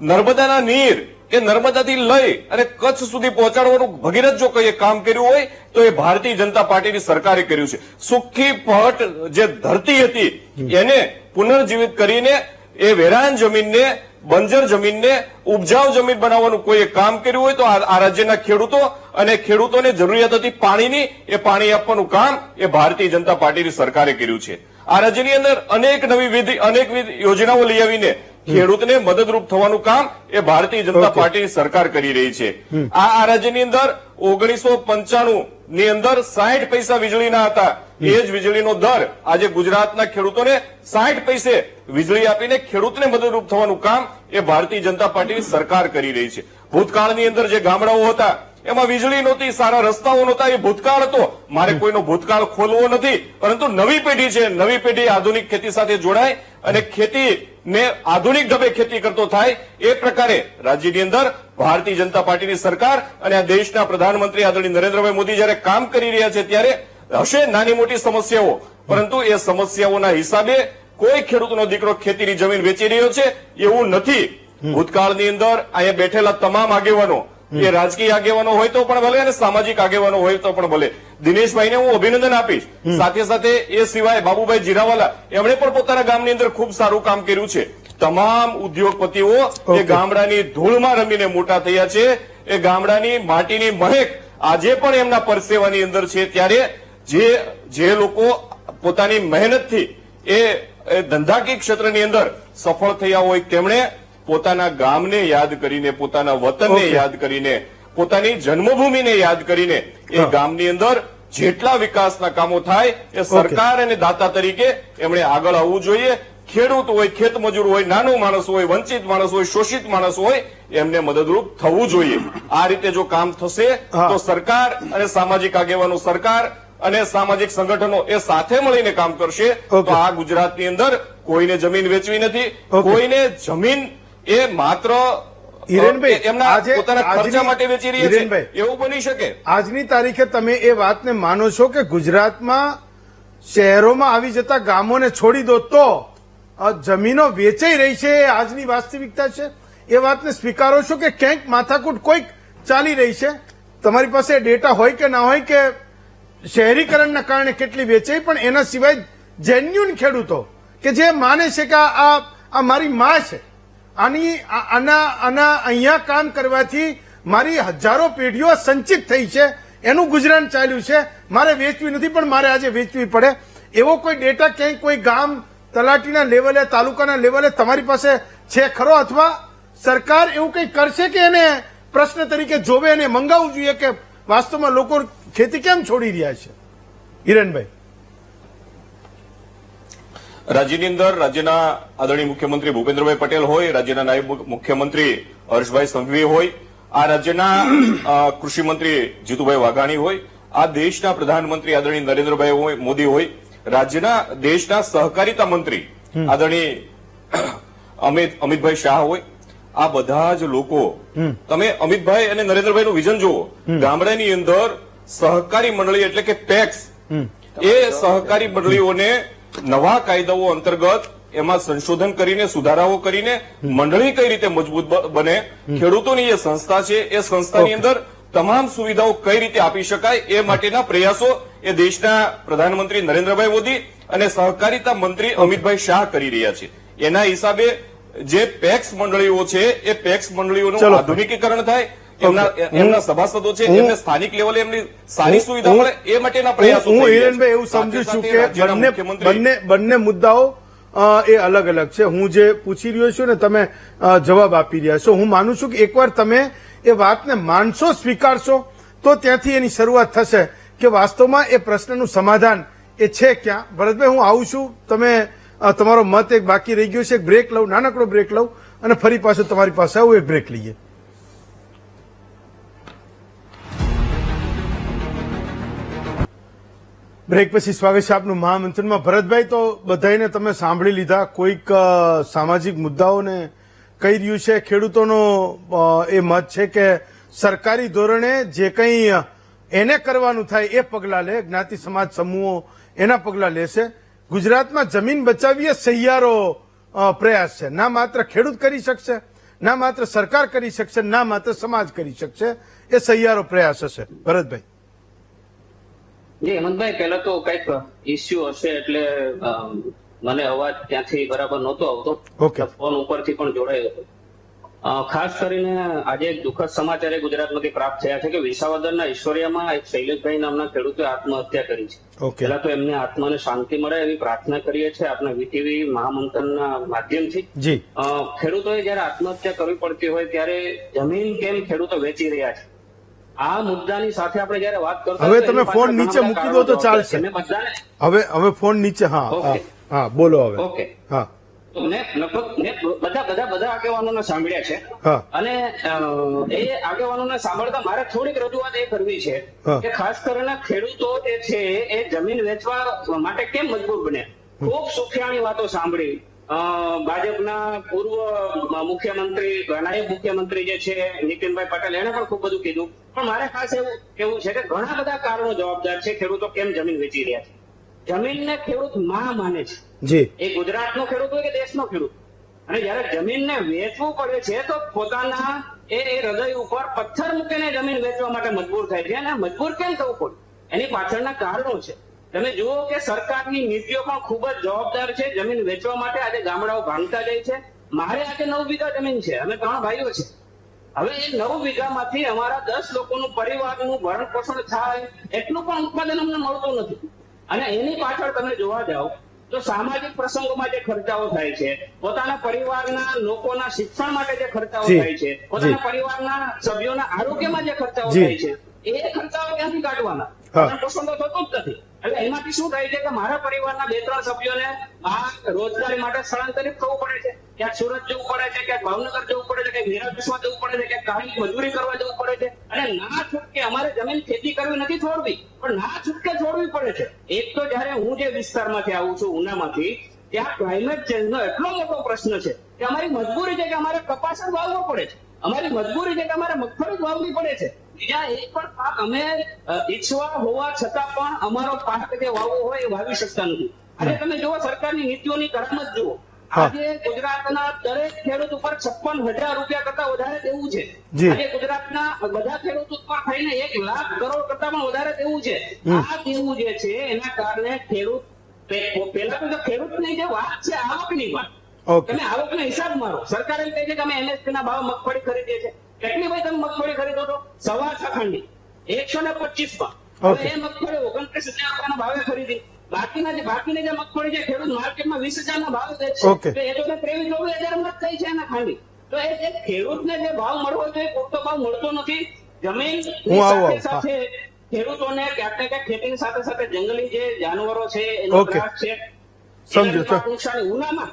નર્મદાના નીર એ નર્મદાથી લઈ અને કચ્છ સુધી પહોંચાડવાનું ભગીરથ જો કોઈ કામ કર્યું હોય તો એ ભારતીય જનતા પાર્ટીની સરકારે કર્યું છે. સુખી પહટ જે ધરતી હતી એને પુનર્જીવિત કરીને એ વેરાન જમીનને, બંજર જમીનને ઉપજાઉ જમીન બનાવવાનું કોઈ કામ કર્યું હોય તો આ રાજ્યના ખેડૂતો અને ખેડૂતોને જરૂરિયાત હતી પાણીની, એ પાણી આપવાનું કામ એ ભારતીય જનતા પાર્ટીની સરકારે કર્યું છે. આ રાજ્યની અંદર અનેકવિધ યોજનાઓ લઈ આવીને ખેડૂતને મદદરૂપ થવાનું કામ એ ભારતીય જનતા પાર્ટીની સરકાર કરી રહી છે. આ રાજ્યની અંદર 1995 ની અંદર 60 પૈસા વીજળીના હતા. એ જ વીજળીનો દર આજે ગુજરાતના ખેડૂતોને 60 પૈસે વીજળી આપીને ખેડૂતને મદદરૂપ થવાનું કામ એ ભારતીય જનતા પાર્ટીની સરકાર કરી રહી છે. ભૂતકાળની અંદર જે ગામડાઓ હતા એમાં વીજળી નહોતી, સારા રસ્તાઓ નહોતા, એ ભૂતકાળ હતો. મારે કોઈનો ભૂતકાળ ખોલવો નથી, પરંતુ નવી પેઢી છે, નવી પેઢી આધુનિક ખેતી સાથે જોડાય અને ખેતીને આધુનિક ઢબે ખેતી કરતો થાય એ પ્રકારે રાજ્યની અંદર ભારતીય જનતા પાર્ટીની સરકાર અને આ દેશના પ્રધાનમંત્રી આદરણીય નરેન્દ્રભાઈ મોદી જયારે કામ કરી રહ્યા છે ત્યારે હશે નાની મોટી સમસ્યાઓ, પરંતુ એ સમસ્યાઓના હિસાબે કોઈ ખેડૂતનો દીકરો ખેતીની જમીન વેચી રહ્યો છે એવું નથી. ભૂતકાળની અંદર અહીંયા બેઠેલા તમામ આગેવાનો એ રાજકીય આગેવાનો હોય તો પણ ભલે અને સામાજિક આગેવાનો હોય તો પણ ભલે દિનેશભાઈને હું અભિનંદન આપીશ. સાથે સાથે એ સિવાય બાબુભાઈ જીરાવાલા એમણે પણ પોતાના ગામની અંદર ખૂબ સારું કામ કર્યું છે. તમામ ઉદ્યોગપતિઓ એ ગામડાની ધૂળમાં રમીને મોટા થયા છે. એ ગામડાની માટીની મહેક આજે પણ એમના પરસેવાની અંદર છે. ત્યારે જે લોકો પોતાની મહેનતથી એ ધંધાકીય ક્ષેત્રની અંદર સફળ થયા હોય તેમણે પોતાના ગામને યાદ કરીને, પોતાના વતનને યાદ કરીને, પોતાની જન્મભૂમિને યાદ કરીને એ ગામની અંદર જેટલા વિકાસના કામો થાય એ સરકાર અને દાતા તરીકે એમણે આગળ આવવું જોઈએ. ખેડૂત હોય, ખેતમજૂર હોય, નાનો માણસ હોય, વંચિત માણસ હોય, શોષિત માણસ હોય, એમને મદદરૂપ થવું જોઈએ. આ રીતે જો કામ થશે તો સરકાર અને સામાજિક આગેવાનો, સરકાર અને સામાજિક સંગઠનો એ સાથે મળીને કામ કરશે તો આ ગુજરાતની અંદર કોઈને જમીન વેચવી નથી, કોઈને જમીન એ માત્ર હિરેનભાઈ, એમના આજે પોતાના ખર્ચા માટે વેચી રહ્યા છે હિરેનભાઈ, એવું બની શકે. આજની તારીખે તમે એ વાતને માનો છો કે ગુજરાતમાં શહેરોમાં આવી જતા ગામોને છોડી દો તો જમીનો વેચાઈ રહી છે, એ આજની વાસ્તવિકતા છે? એ વાતને સ્વીકારો છો કે ક્યાંક માથાકૂટ કોઈક ચાલી રહી છે? તમારી પાસે ડેટા હોય કે ના હોય કે શહેરીકરણના કારણે કેટલી વેચાઈ, પણ એના સિવાય જેન્યુન ખેડૂતો કે જે માને છે કે આ મારી માં છે, આના અહીંયા કામ કરવાથી મારી હજારો પેઢીઓ સંચિત થઈ છે, એનું ગુજરાન ચાલ્યું છે, મારે વેચવી નથી પણ મારે આજે વેચવી પડે, એવો કોઈ ડેટા ક્યાંય કોઈ ગામ તલાટીના લેવલે, તાલુકાના લેવલે તમારી પાસે છે ખરો? અથવા સરકાર એવું કંઈ કરશે કે એને પ્રશ્ન તરીકે જોવે અને મંગાવવું જોઈએ કે વાસ્તવમાં લોકો ખેતી કેમ છોડી રહ્યા છે? હિરેનભાઈ, રાજ્યની અંદર રાજ્યના આદરણીય મુખ્યમંત્રી ભૂપેન્દ્રભાઈ પટેલ હોય, રાજ્યના નાયબ મુખ્યમંત્રી હર્ષભાઈ સંઘવી હોય, આ રાજ્યના કૃષિ મંત્રી જીતુભાઈ વાઘાણી હોય, આ દેશના પ્રધાનમંત્રી આદરણીય નરેન્દ્રભાઈ મોદી હોય, રાજ્યના દેશના સહકારિતા મંત્રી આદરણીય અમિતભાઈ શાહ હોય, આ બધા જ લોકો, તમે અમિતભાઈ અને નરેન્દ્રભાઈનું વિઝન જુઓ. ગામડાની અંદર સહકારી મંડળી એટલે કે પેક્સ, એ સહકારી મંડળીઓને નવા કાયદાઓ અંતર્ગત એમાં સંશોધન કરીને, સુધારાઓ કરીને મંડળી કઈ રીતે મજબૂત બને, ખેડૂતોની એ સંસ્થા છે, એ સંસ્થાની અંદર તમામ સુવિધાઓ કઈ રીતે આપી શકાય એ માટેના પ્રયાસો એ દેશના પ્રધાનમંત્રી નરેન્દ્રભાઈ મોદી અને સહકારિતા મંત્રી અમિતભાઈ શાહ કરી રહ્યા છે. એના હિસાબે જે પેક્સ મંડળીઓ છે એ પેક્સ મંડળીઓનું ચલો. આધુનિકીકરણ થાય, એમના સભાસદો છે એમને સ્થાનિક લેવલે એમની સારી સુવિધા મળે એ માટેના પ્રયાસો હું થઈ રહ્યા છે. હિરેનભાઈ એવું સમજુ છું સાથે કે રાજ્યના મુખ્યમંત્રી બંને મુદ્દાઓ એ અલગ અલગ છે. હું જે પૂછી રહ્યો છું ને તમે જવાબ આપી રહ્યા છો. હું માનું છું કે એકવાર તમે એ વાતને માનશો, સ્વીકારશો, તો ત્યાંથી એની શરૂઆત થશે કે વાસ્તવમાં એ પ્રશ્નનું સમાધાન એ છે ક્યાં. ભરતભાઈ, હું આવું છું. તમે તમારો મત એક બાકી રહી ગયો છે. એક બ્રેક લઉં, નાનકડો બ્રેક લઉં અને ફરી પાછું તમારી પાસે આવું. એક બ્રેક લઈએ. બ્રેક પછી સ્વાગત છે આપનું મહામંથનમાં. ભરતભાઈ, તો બધાને તમે સાંભળી લીધા. કોઈક સામાજિક મુદ્દાઓને કહી રહ્યું છે. ખેડૂતોનો એ મત છે કે સરકારી ધોરણે જે કંઈ એને કરવાનું થાય એ પગલાં લે. જ્ઞાતિ સમાજ સમૂહો એના પગલાં લેશે. ગુજરાતમાં જમીન બચાવવી એ સહિયારો પ્રયાસ છે. ના માત્ર ખેડૂત કરી શકશે, ના માત્ર સરકાર કરી શકશે, ના માત્ર સમાજ કરી શકશે. એ સહિયારો પ્રયાસ હશે. ભરતભાઈ. જી હેમંતભાઈ, પહેલા તો કઈક ઇસ્યુ હશે એટલે મને અવાજ ત્યાંથી બરાબર નહોતો આવતો. ઓકે. ફોન ઉપરથી પણ જોડાયો હતો. ખાસ કરીને આજે એક દુઃખદ સમાચાર ગુજરાતમાંથી પ્રાપ્ત થયા છે કે વિસાવદરના ઈશ્વરિયામાં એક શૈલેષભાઈ નામના ખેડૂતે આત્મહત્યા કરી છે. ઓકે. પહેલા તો એમને આત્માને શાંતિ મળે એવી પ્રાર્થના કરીએ છીએ આપણા વીટીવી મહામંથનના માધ્યમથી. જી. ખેડૂતોએ જયારે આત્મહત્યા કરવી પડતી હોય ત્યારે જમીન કેમ ખેડૂતો વેચી રહ્યા છે, આ મુદ્દાની સાથે આપણે જયારે વાત કરતા હવે તમે ફોન નીચે મૂકી દો તો ચાલશે. હવે ફોન નીચે. હા ઓકે. હા, બોલો હવે. ઓકે. હા તો મેં લગભગ બધા આગેવાનોને સાંભળ્યા છે હા. અને એ આગેવાનોને સાંભળતા મારે થોડીક રજૂઆત એ કરવી છે હા. કે ખાસ કરીને ખેડૂતો જે છે એ જમીન વેચવા માટે કેમ મજબૂર બને. ખૂબ સુખિયાણી વાતો સાંભળી. ભાજપના પૂર્વ મુખ્યમંત્રી, નાયબ મુખ્યમંત્રી જે છે નીતિનભાઈ પટેલ, એને પણ ખૂબ બધું કીધું. પણ મારે ખાસ એવું કેવું છે કે ઘણા બધા કારણો જવાબદાર છે ખેડૂતો કેમ જમીન વેચી રહ્યા છે. જમીનને ખેડૂત માં માને છે. જી. એ ગુજરાતનો ખેડૂત હોય કે દેશનો ખેડૂત. અને જયારે જમીનને વેચવું પડે છે તો પોતાના એ હૃદય ઉપર પથ્થર મૂકીને જમીન વેચવા માટે મજબૂર થાય છે. અને મજબૂર કેમ થવું પડે, એની પાછળના કારણો છે. તમે જુઓ કે સરકારની નીતિઓ પણ ખૂબ જ જવાબદાર છે. જમીન વેચવા માટે આજે ગામડાઓ ભાંગતા જાય છે. મારે આજે 9 વીઘા જમીન છે, અમે 3 ભાઈઓ છે. હવે એ 9 વીઘામાંથી અમારા 10 લોકોનું પરિવારનું ભરણ પોષણ થાય એટલું પણ ઉત્પાદન અમને મળતું નથી. અને એની પાછળ તમે જોવા જાઓ તો સામાજિક પ્રસંગોમાં જે ખર્ચાઓ થાય છે, પોતાના પરિવારના લોકોના શિક્ષણ માટે જે ખર્ચાઓ જી. થાય છે, પોતાના પરિવારના સભ્યોના આરોગ્યમાં જે ખર્ચાઓ જી. થાય છે, એ ખર્ચાઓ ક્યાંથી કાઢવાના? હા. ભરણ પોષણ તો થતું જ નથી. એટલે એમાંથી શું થાય છે કે મારા પરિવારના 2-3 સભ્યોને આ રોજગારી માટે સ્થળાંતરિત થવું પડે છે. ક્યાંક સુરત જવું પડે છે, ક્યાંક ભાવનગર જવું પડે છે, ક્યાંક નિરાદેશમાં જવું પડે છે, ક્યાંક કાળી મજૂરી કરવા જવું પડે છે. અને ના છૂટકે અમારે જમીન ખેતી કરવી નથી છોડવી, પણ ના છૂટકે છોડવી પડે છે. એક તો જયારે હું જે વિસ્તારમાંથી આવું છું, ઉનામાંથી, ત્યાં ક્લાઇમેટ ચેન્જનો એટલો મોટો પ્રશ્ન છે કે અમારી મજબૂરી છે કે અમારે કપાસ જ વાવવો પડે છે. અમારી મજબૂરી છે કે અમારે મગફળી જ વાવવી પડે છે. બીજા એક પણ પાક અમે ઈચ્છવા હોવા છતાં પણ અમારો પાક જે વાવવો હોય એ વાવી શકતા નથી. આજે તમે જુઓ સરકારની નીતિઓની કરામત જુઓ. આજે ગુજરાતના દરેક ખેડૂત ઉપર 56,000 રૂપિયા કરતા વધારે દેવું છે. જી. આજે ગુજરાતના બધા ખેડૂત ઉપર થઈને 1 લાખ કરોડ કરતા પણ વધારે દેવું છે. આ દેવું જે છે એના કારણે ખેડૂત પેલા તો ખેડૂતની જે વાત છે આવકની વાત, ઓકે. તમે આવકનો હિસાબ મારો. સરકાર એમ કહે છે કે અમે એમએસપી ના ભાવ મગફળી ખરીદીએ છીએ. કેટલી ભાઈ તમે મગફળી ખરીદો છો? 1.25 ખાંડી 125 માં. ઓકે. હવે એ મગફળી 29,000 રૂપિયાના ભાવે ખરીદી. બાકીની જે મગફળી છે ખેડૂત માર્કેટમાં 20,000 ના ભાવે દે છે. ઓકે. તો એ તો 23-24,000 માં જ થઈ છે એના ખાંડી. તો એ ખેડૂતને જે ભાવ મળવો જોઈએ પૂરતો ભાવ મળતો નથી. જમીન હું આવું. સાથે ખેડૂતોને ક્યાંક ને ક્યાંક ખેતીની સાથે સાથે જંગલી જે જાનવરો છે એનો ઓકે. ત્રાસ છે. સમજો છો. નુકસાની ઉનામાં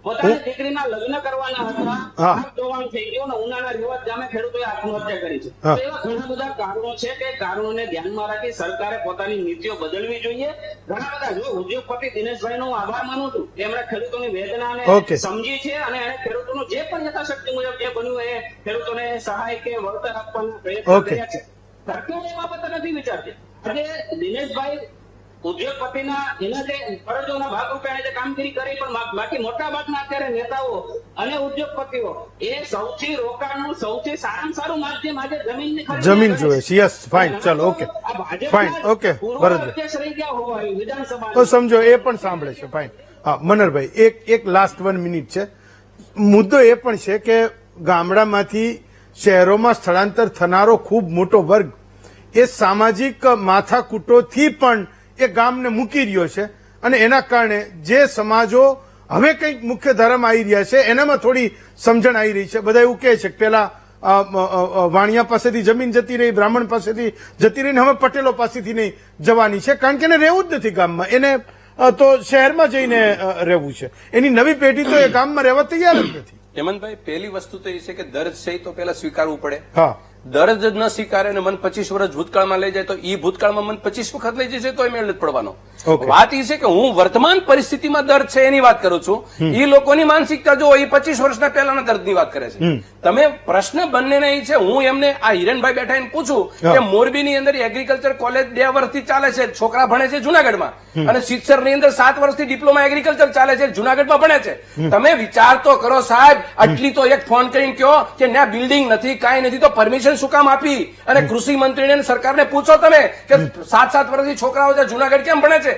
પોતાની દીકરીના લગ્ન કરવાના હતા, હા. પાક ધોવાણ થઈ ગયો ને ઉનાના રિવાજ ગામે ખેડૂતોએ આત્મહત્યા કરી છે. હા. તો એવા ઘણા બધા કારણો છે કે કારણોને ધ્યાનમાં રાખી સરકારે પોતાની નીતિઓ બદલવી જોઈએ. ઘણા બધા જો ઉદ્યોગપતિ દિનેશભાઈ નો આભાર માનું છું, એમણે ખેડૂતોની વેદનાને ઓકે. સમજી છે અને એને ખેડૂતોનું જે પણ યથાશક્તિ મુજબ જે બન્યું એ ખેડૂતોને સહાય કે વળતર આપવાના પ્રયત્ન ઓકે. કર્યા છે. સરકાર એ બાબત નથી વિચારતી. આજે દિનેશભાઈ ઉદ્યોગપતિના એના જે ફરજોના ભાગરૂપે એને જે કામગીરી કરી, પણ બાકી મોટા ભાગના અત્યારે નેતાઓ અને ઉદ્યોગપતિઓ એ સૌથી રોકાણનું સૌથી સારામાં સારું માધ્યમ આજે જમીનની ખરીદી જમીન કરે જોવે છે. યસ, ફાઇન, ચાલો, ઓકે, આ ભાજપના ફાઇન, ઓકે, પૂર્વ ભરતભાઈ અધ્યક્ષ રહી ગયા હોય વિધાનસભા તો સમજો એ પણ સાંભળે છે. ફાઇન. હા, મનહરભાઈ, એક લાસ્ટ 1 મિનિટ છે. મુદ્દો એ પણ છે કે ગામડામાંથી શહેરોમાં સ્થળાંતર થનારો ખૂબ મોટો વર્ગ એ સામાજિક માથાકૂટોથી પણ એ ગામને મૂકી રહ્યો છે, અને એના કારણે જે સમાજો હવે કંઈક મુખ્ય ધારામાં આવી રહ્યા છે એનામાં થોડી સમજણ આવી રહી છે. બધા એવું કહે છે કે પેલા વાણિયા પાસેથી જમીન જતી રહી, બ્રાહ્મણ પાસેથી જતી રહી, હવે પટેલો પાસેથી નહીં જવાની છે, કારણ કે એને રહેવું જ નથી ગામમાં, એને તો શહેરમાં જઈને રહેવું છે. એની નવી પેઢી તો એ ગામમાં રહેવા તૈયાર જ નથી. હેમંતભાઈ, પહેલી વસ્તુ તો એ છે કે દર્દ છે એ તો પેલા સ્વીકારવું પડે. હા, દર્દ જ ન સ્વીકારે અને મન 25 વર્ષ ભૂતકાળમાં લઈ જાય તો ઈ ભૂતકાળમાં મન 25 વખત લઈ જશે તો મેળ નથી પડવાનો. Okay. વાત એ છે કે હું વર્તમાન પરિસ્થિતિમાં દર્દ છે એની વાત કરું છું. ઈ લોકોની માનસિકતા જો એ 25 વર્ષના પહેલાના દર્દની વાત કરે છે. તમે પ્રશ્ન બંનેને એ છે. હું એમને આ હિરણભાઈ બેઠા એને પૂછું કે મોરબીની અંદર એગ્રીકલ્ચર કોલેજ 2 વર્ષથી ચાલે છે, છોકરા ભણે છે જુનાગઢમાં, અને સિત્સરની અંદર 7 વર્ષથી ડિપ્લોમા એગ્રીકલ્ચર ચાલે છે, જુનાગઢમાં ભણે છે. તમે વિચાર તો કરો સાહેબ, આટલી તો એક ફોન કરીને કહો કે ત્યાં બિલ્ડિંગ નથી, કાંઈ નથી, તો પરમિશન શું કામ આપી? અને કૃષિ મંત્રીને અને સરકારને પૂછો તમે કે 7 વર્ષથી છોકરાઓ જુનાગઢ કેમ ભણે છે?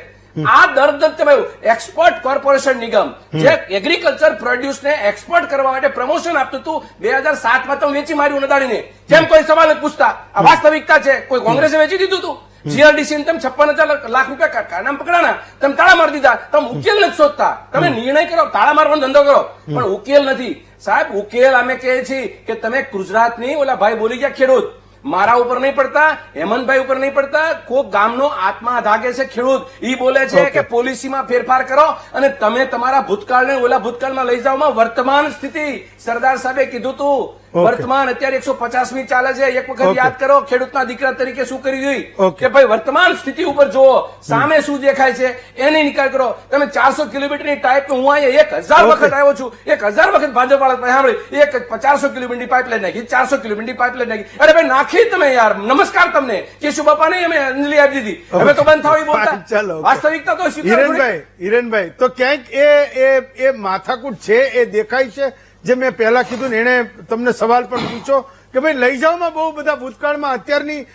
આ દર્દ તમે એક્સપોર્ટ કોર્પોરેશન નિગમ જે એગ્રીકલ્ચર પ્રોડ્યુસ ને એક્સપોર્ટ કરવા માટે પ્રમોશન આપતું હતું 2007માં તો વેચી માર્યું નદાડીને. કેમ કોઈ સવાલ નથી પૂછતા? આ વાસ્તવિકતા છે. કોઈ કોંગ્રેસે વેચી દીધું હતું? જીઆરડીસી તમે 56,000 લાખ રૂપિયા કારનામ પકડાના, તમે તાળા મારી દીધા. તમે ઉકેલ નથી શોધતા. તમે નિર્ણય કરો, તાળા મારવાનો ધંધો કરો, પણ ઉકેલ નથી સાહેબ. ઉકેલ અમે કહીએ છીએ કે તમે ગુજરાતની ઓલા ભાઈ બોલી ગયા ખેડૂત, મારા ઉપર નહીં પડતા, હેમંતભાઈ ઉપર નહીં પડતા, કોક ગામનો આત્મા જાગે છે ખેડૂત, ઈ બોલે છે કે પોલિસીમાં ફેરફાર કરો અને તમે તમારા ભૂતકાળને ઓલા ભૂતકાળમાં લઈ જાઓ. વર્તમાન સ્થિતિ સરદાર સાહેબે કીધું તું, વર્તમાન અત્યારે 150મી ચાલે છે. એક વખત યાદ કરો ખેડૂતના દીકરા તરીકે શું કરી જોઈ કે ભાઈ વર્તમાન સ્થિતિ ઉપર જુઓ, સામે શું દેખાય છે એની નિકાલ કરો. તમે 400 કિલોમીટરની ટાઈપ, હું અહીંયા 1000 વખત આવ્યો છું, 1000 વખત ભાજપ વાળા સાંભળી, 400 કિલોમીટરની પાઇપલાઈન નાખી, 400 કિલોમીટરની પાઇપલાઈન નાખી. અરે ભાઈ નાખી તમે યાર, નમસ્કાર તમને. કેશુ બાપાને અમે અંજલિ આપી દીધી, હવે તો બંધ થવા બોલતા. ચાલો, વાસ્તવિકતા તો હિરણભાઈ તો ક્યાંક એ માથાકૂટ છે એ દેખાય છે. જે મેં પહેલા કીધું ને, એને તમને સવાલ પણ પૂછો કે ભાઈ લઈ જાઓમાં બહુ બધા ભૂતકાળમાં અત્યારની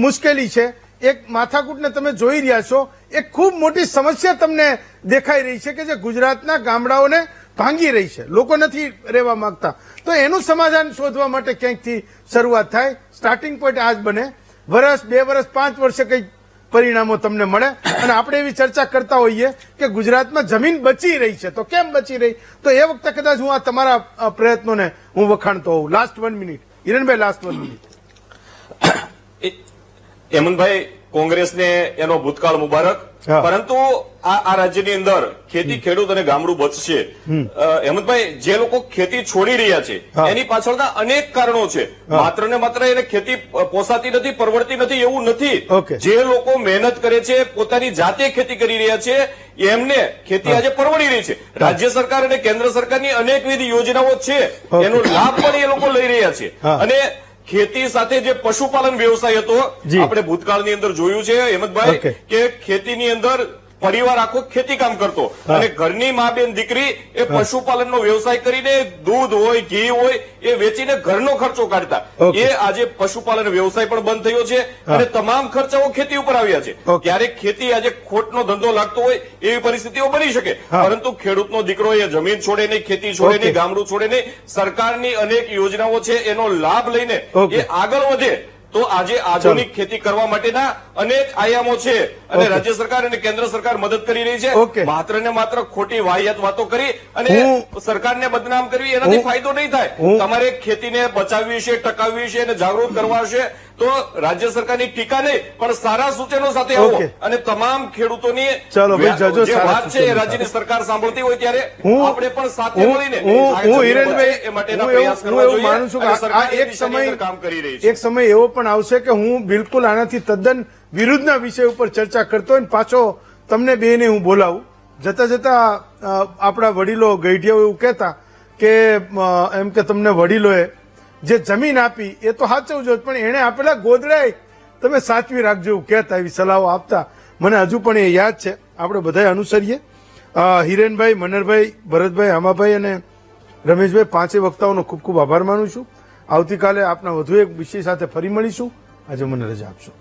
મુશ્કેલી છે. એક માથાકૂટને તમે જોઈ રહ્યા છો, એક ખૂબ મોટી સમસ્યા તમને દેખાઈ રહી છે કે જે ગુજરાતના ગામડાઓને ભાંગી રહી છે. લોકો નથી રહેવા માંગતા. તો એનું સમાધાન શોધવા માટે ક્યાંકથી શરૂઆત થાય. સ્ટાર્ટિંગ પોઈન્ટ આજ બને. વર્ષ, 2 વર્ષ, 5 વર્ષે કંઈક પરિણામો તમને મળે. અને આપણે એવી ચર્ચા કરતા હોઈએ કે ગુજરાતમાં જમીન બચી રહી છે, તો કેમ બચી રહી? તો એ વખતે કદાચ હું આ તમારા પ્રયત્નોને હું વખાણતો હોઉં. Last 1 minute Hiranbhai, last 1 minute. Hemantbhai, કોંગ્રેસને એનો ભૂતકાળ મુબારક, પરંતુ આ રાજ્યની અંદર ખેતી, ખેડૂત અને ગામડું બચશે. હેમંતભાઈ, જે લોકો ખેતી છોડી રહ્યા છે એની પાછળના અનેક કારણો છે. માત્ર ને માત્ર એને ખેતી પોસાતી નથી, પરવડતી નથી એવું નથી. જે લોકો મહેનત કરે છે, પોતાની જાતે ખેતી કરી રહ્યા છે, એમને ખેતી આજે પરવડી રહી છે. રાજ્ય સરકાર અને કેન્દ્ર સરકારની અનેકવિધ યોજનાઓ છે, એનો લાભ પણ એ લોકો લઈ રહ્યા છે. અને ખેતી સાથે જે પશુપાલન વ્યવસાય હતો, આપણે ભૂતકાળની અંદર જોયું છે હેમંતભાઈ કે ખેતીની અંદર પરિવાર આખો ખેતી કામ કરતો અને ઘરની મા બેન દીકરી એ પશુપાલનનો વ્યવસાય કરીને દૂધ હોય, ઘી હોય એ વેચીને ઘરનો ખર્ચો કાઢતા. એ આજે પશુપાલન વ્યવસાય પણ બંધ થયો છે અને તમામ ખર્ચાઓ ખેતી ઉપર આવ્યા છે. ક્યારેક ખેતી આજે ખોટનો ધંધો લાગતો હોય એવી પરિસ્થિતિઓ બની શકે, પરંતુ ખેડૂતનો દીકરો એ જમીન છોડે નહીં, ખેતી છોડે નહીં, ગામડું છોડે નહીં. સરકારની અનેક યોજનાઓ છે એનો લાભ લઈને એ આગળ વધે તો આજે આધુનિક ખેતી કરવા માટેના અનેક આયામો છે અને રાજ્ય સરકાર અને કેન્દ્ર સરકાર મદદ કરી રહી છે. માત્ર ને માત્ર ખોટી વાહિયાત વાતો કરી અને સરકારને બદનામ કરવી એનાથી ફાયદો નહીં થાય. તમારે ખેતીને બચાવવી છે, ટકાવવી છે અને જાગૃત કરવા છે તો રાજ્ય સરકારની ટીકા નહીં પણ સારા સૂચનો સાથે આવો અને તમામ ખેડૂતોની જે વાત છે એ રાજ્યની સરકાર સાંભળતી હોય ત્યારે આપણે પણ સાથે મળીને એ માટેના પ્રયાસ કરવા જોઈએ. કામ કરી રહી છે. એક સમય એવો પણ આવશે કે હું બિલકુલ આનાથી તદ્દન વિરુદ્ધના વિષય ઉપર ચર્ચા કરતો હોય પાછો તમને બેને હું બોલાવું. જતા જતા આપણા વડીલો ગઈઢિયાઓ એવું કહેતા કે એમ કે તમને વડીલોએ જે જમીન આપી એ તો સાચવજો, પણ એને આપેલા ગોદડાય તમે સાચવી રાખજો એવું કહેતા, એવી સલાહો આપતા. મને હજુ પણ એ યાદ છે. આપણે બધાએ અનુસરીએ. હિરેનભાઈ, મનરભાઈ, ભરતભાઈ, હામાભાઈ અને રમેશભાઈ, પાંચેય વક્તાઓનો ખૂબ ખૂબ આભાર માનું છું. આવતીકાલે આપના વધુ એક વિષય સાથે ફરી મળીશું. આજે મને રજા આપશો.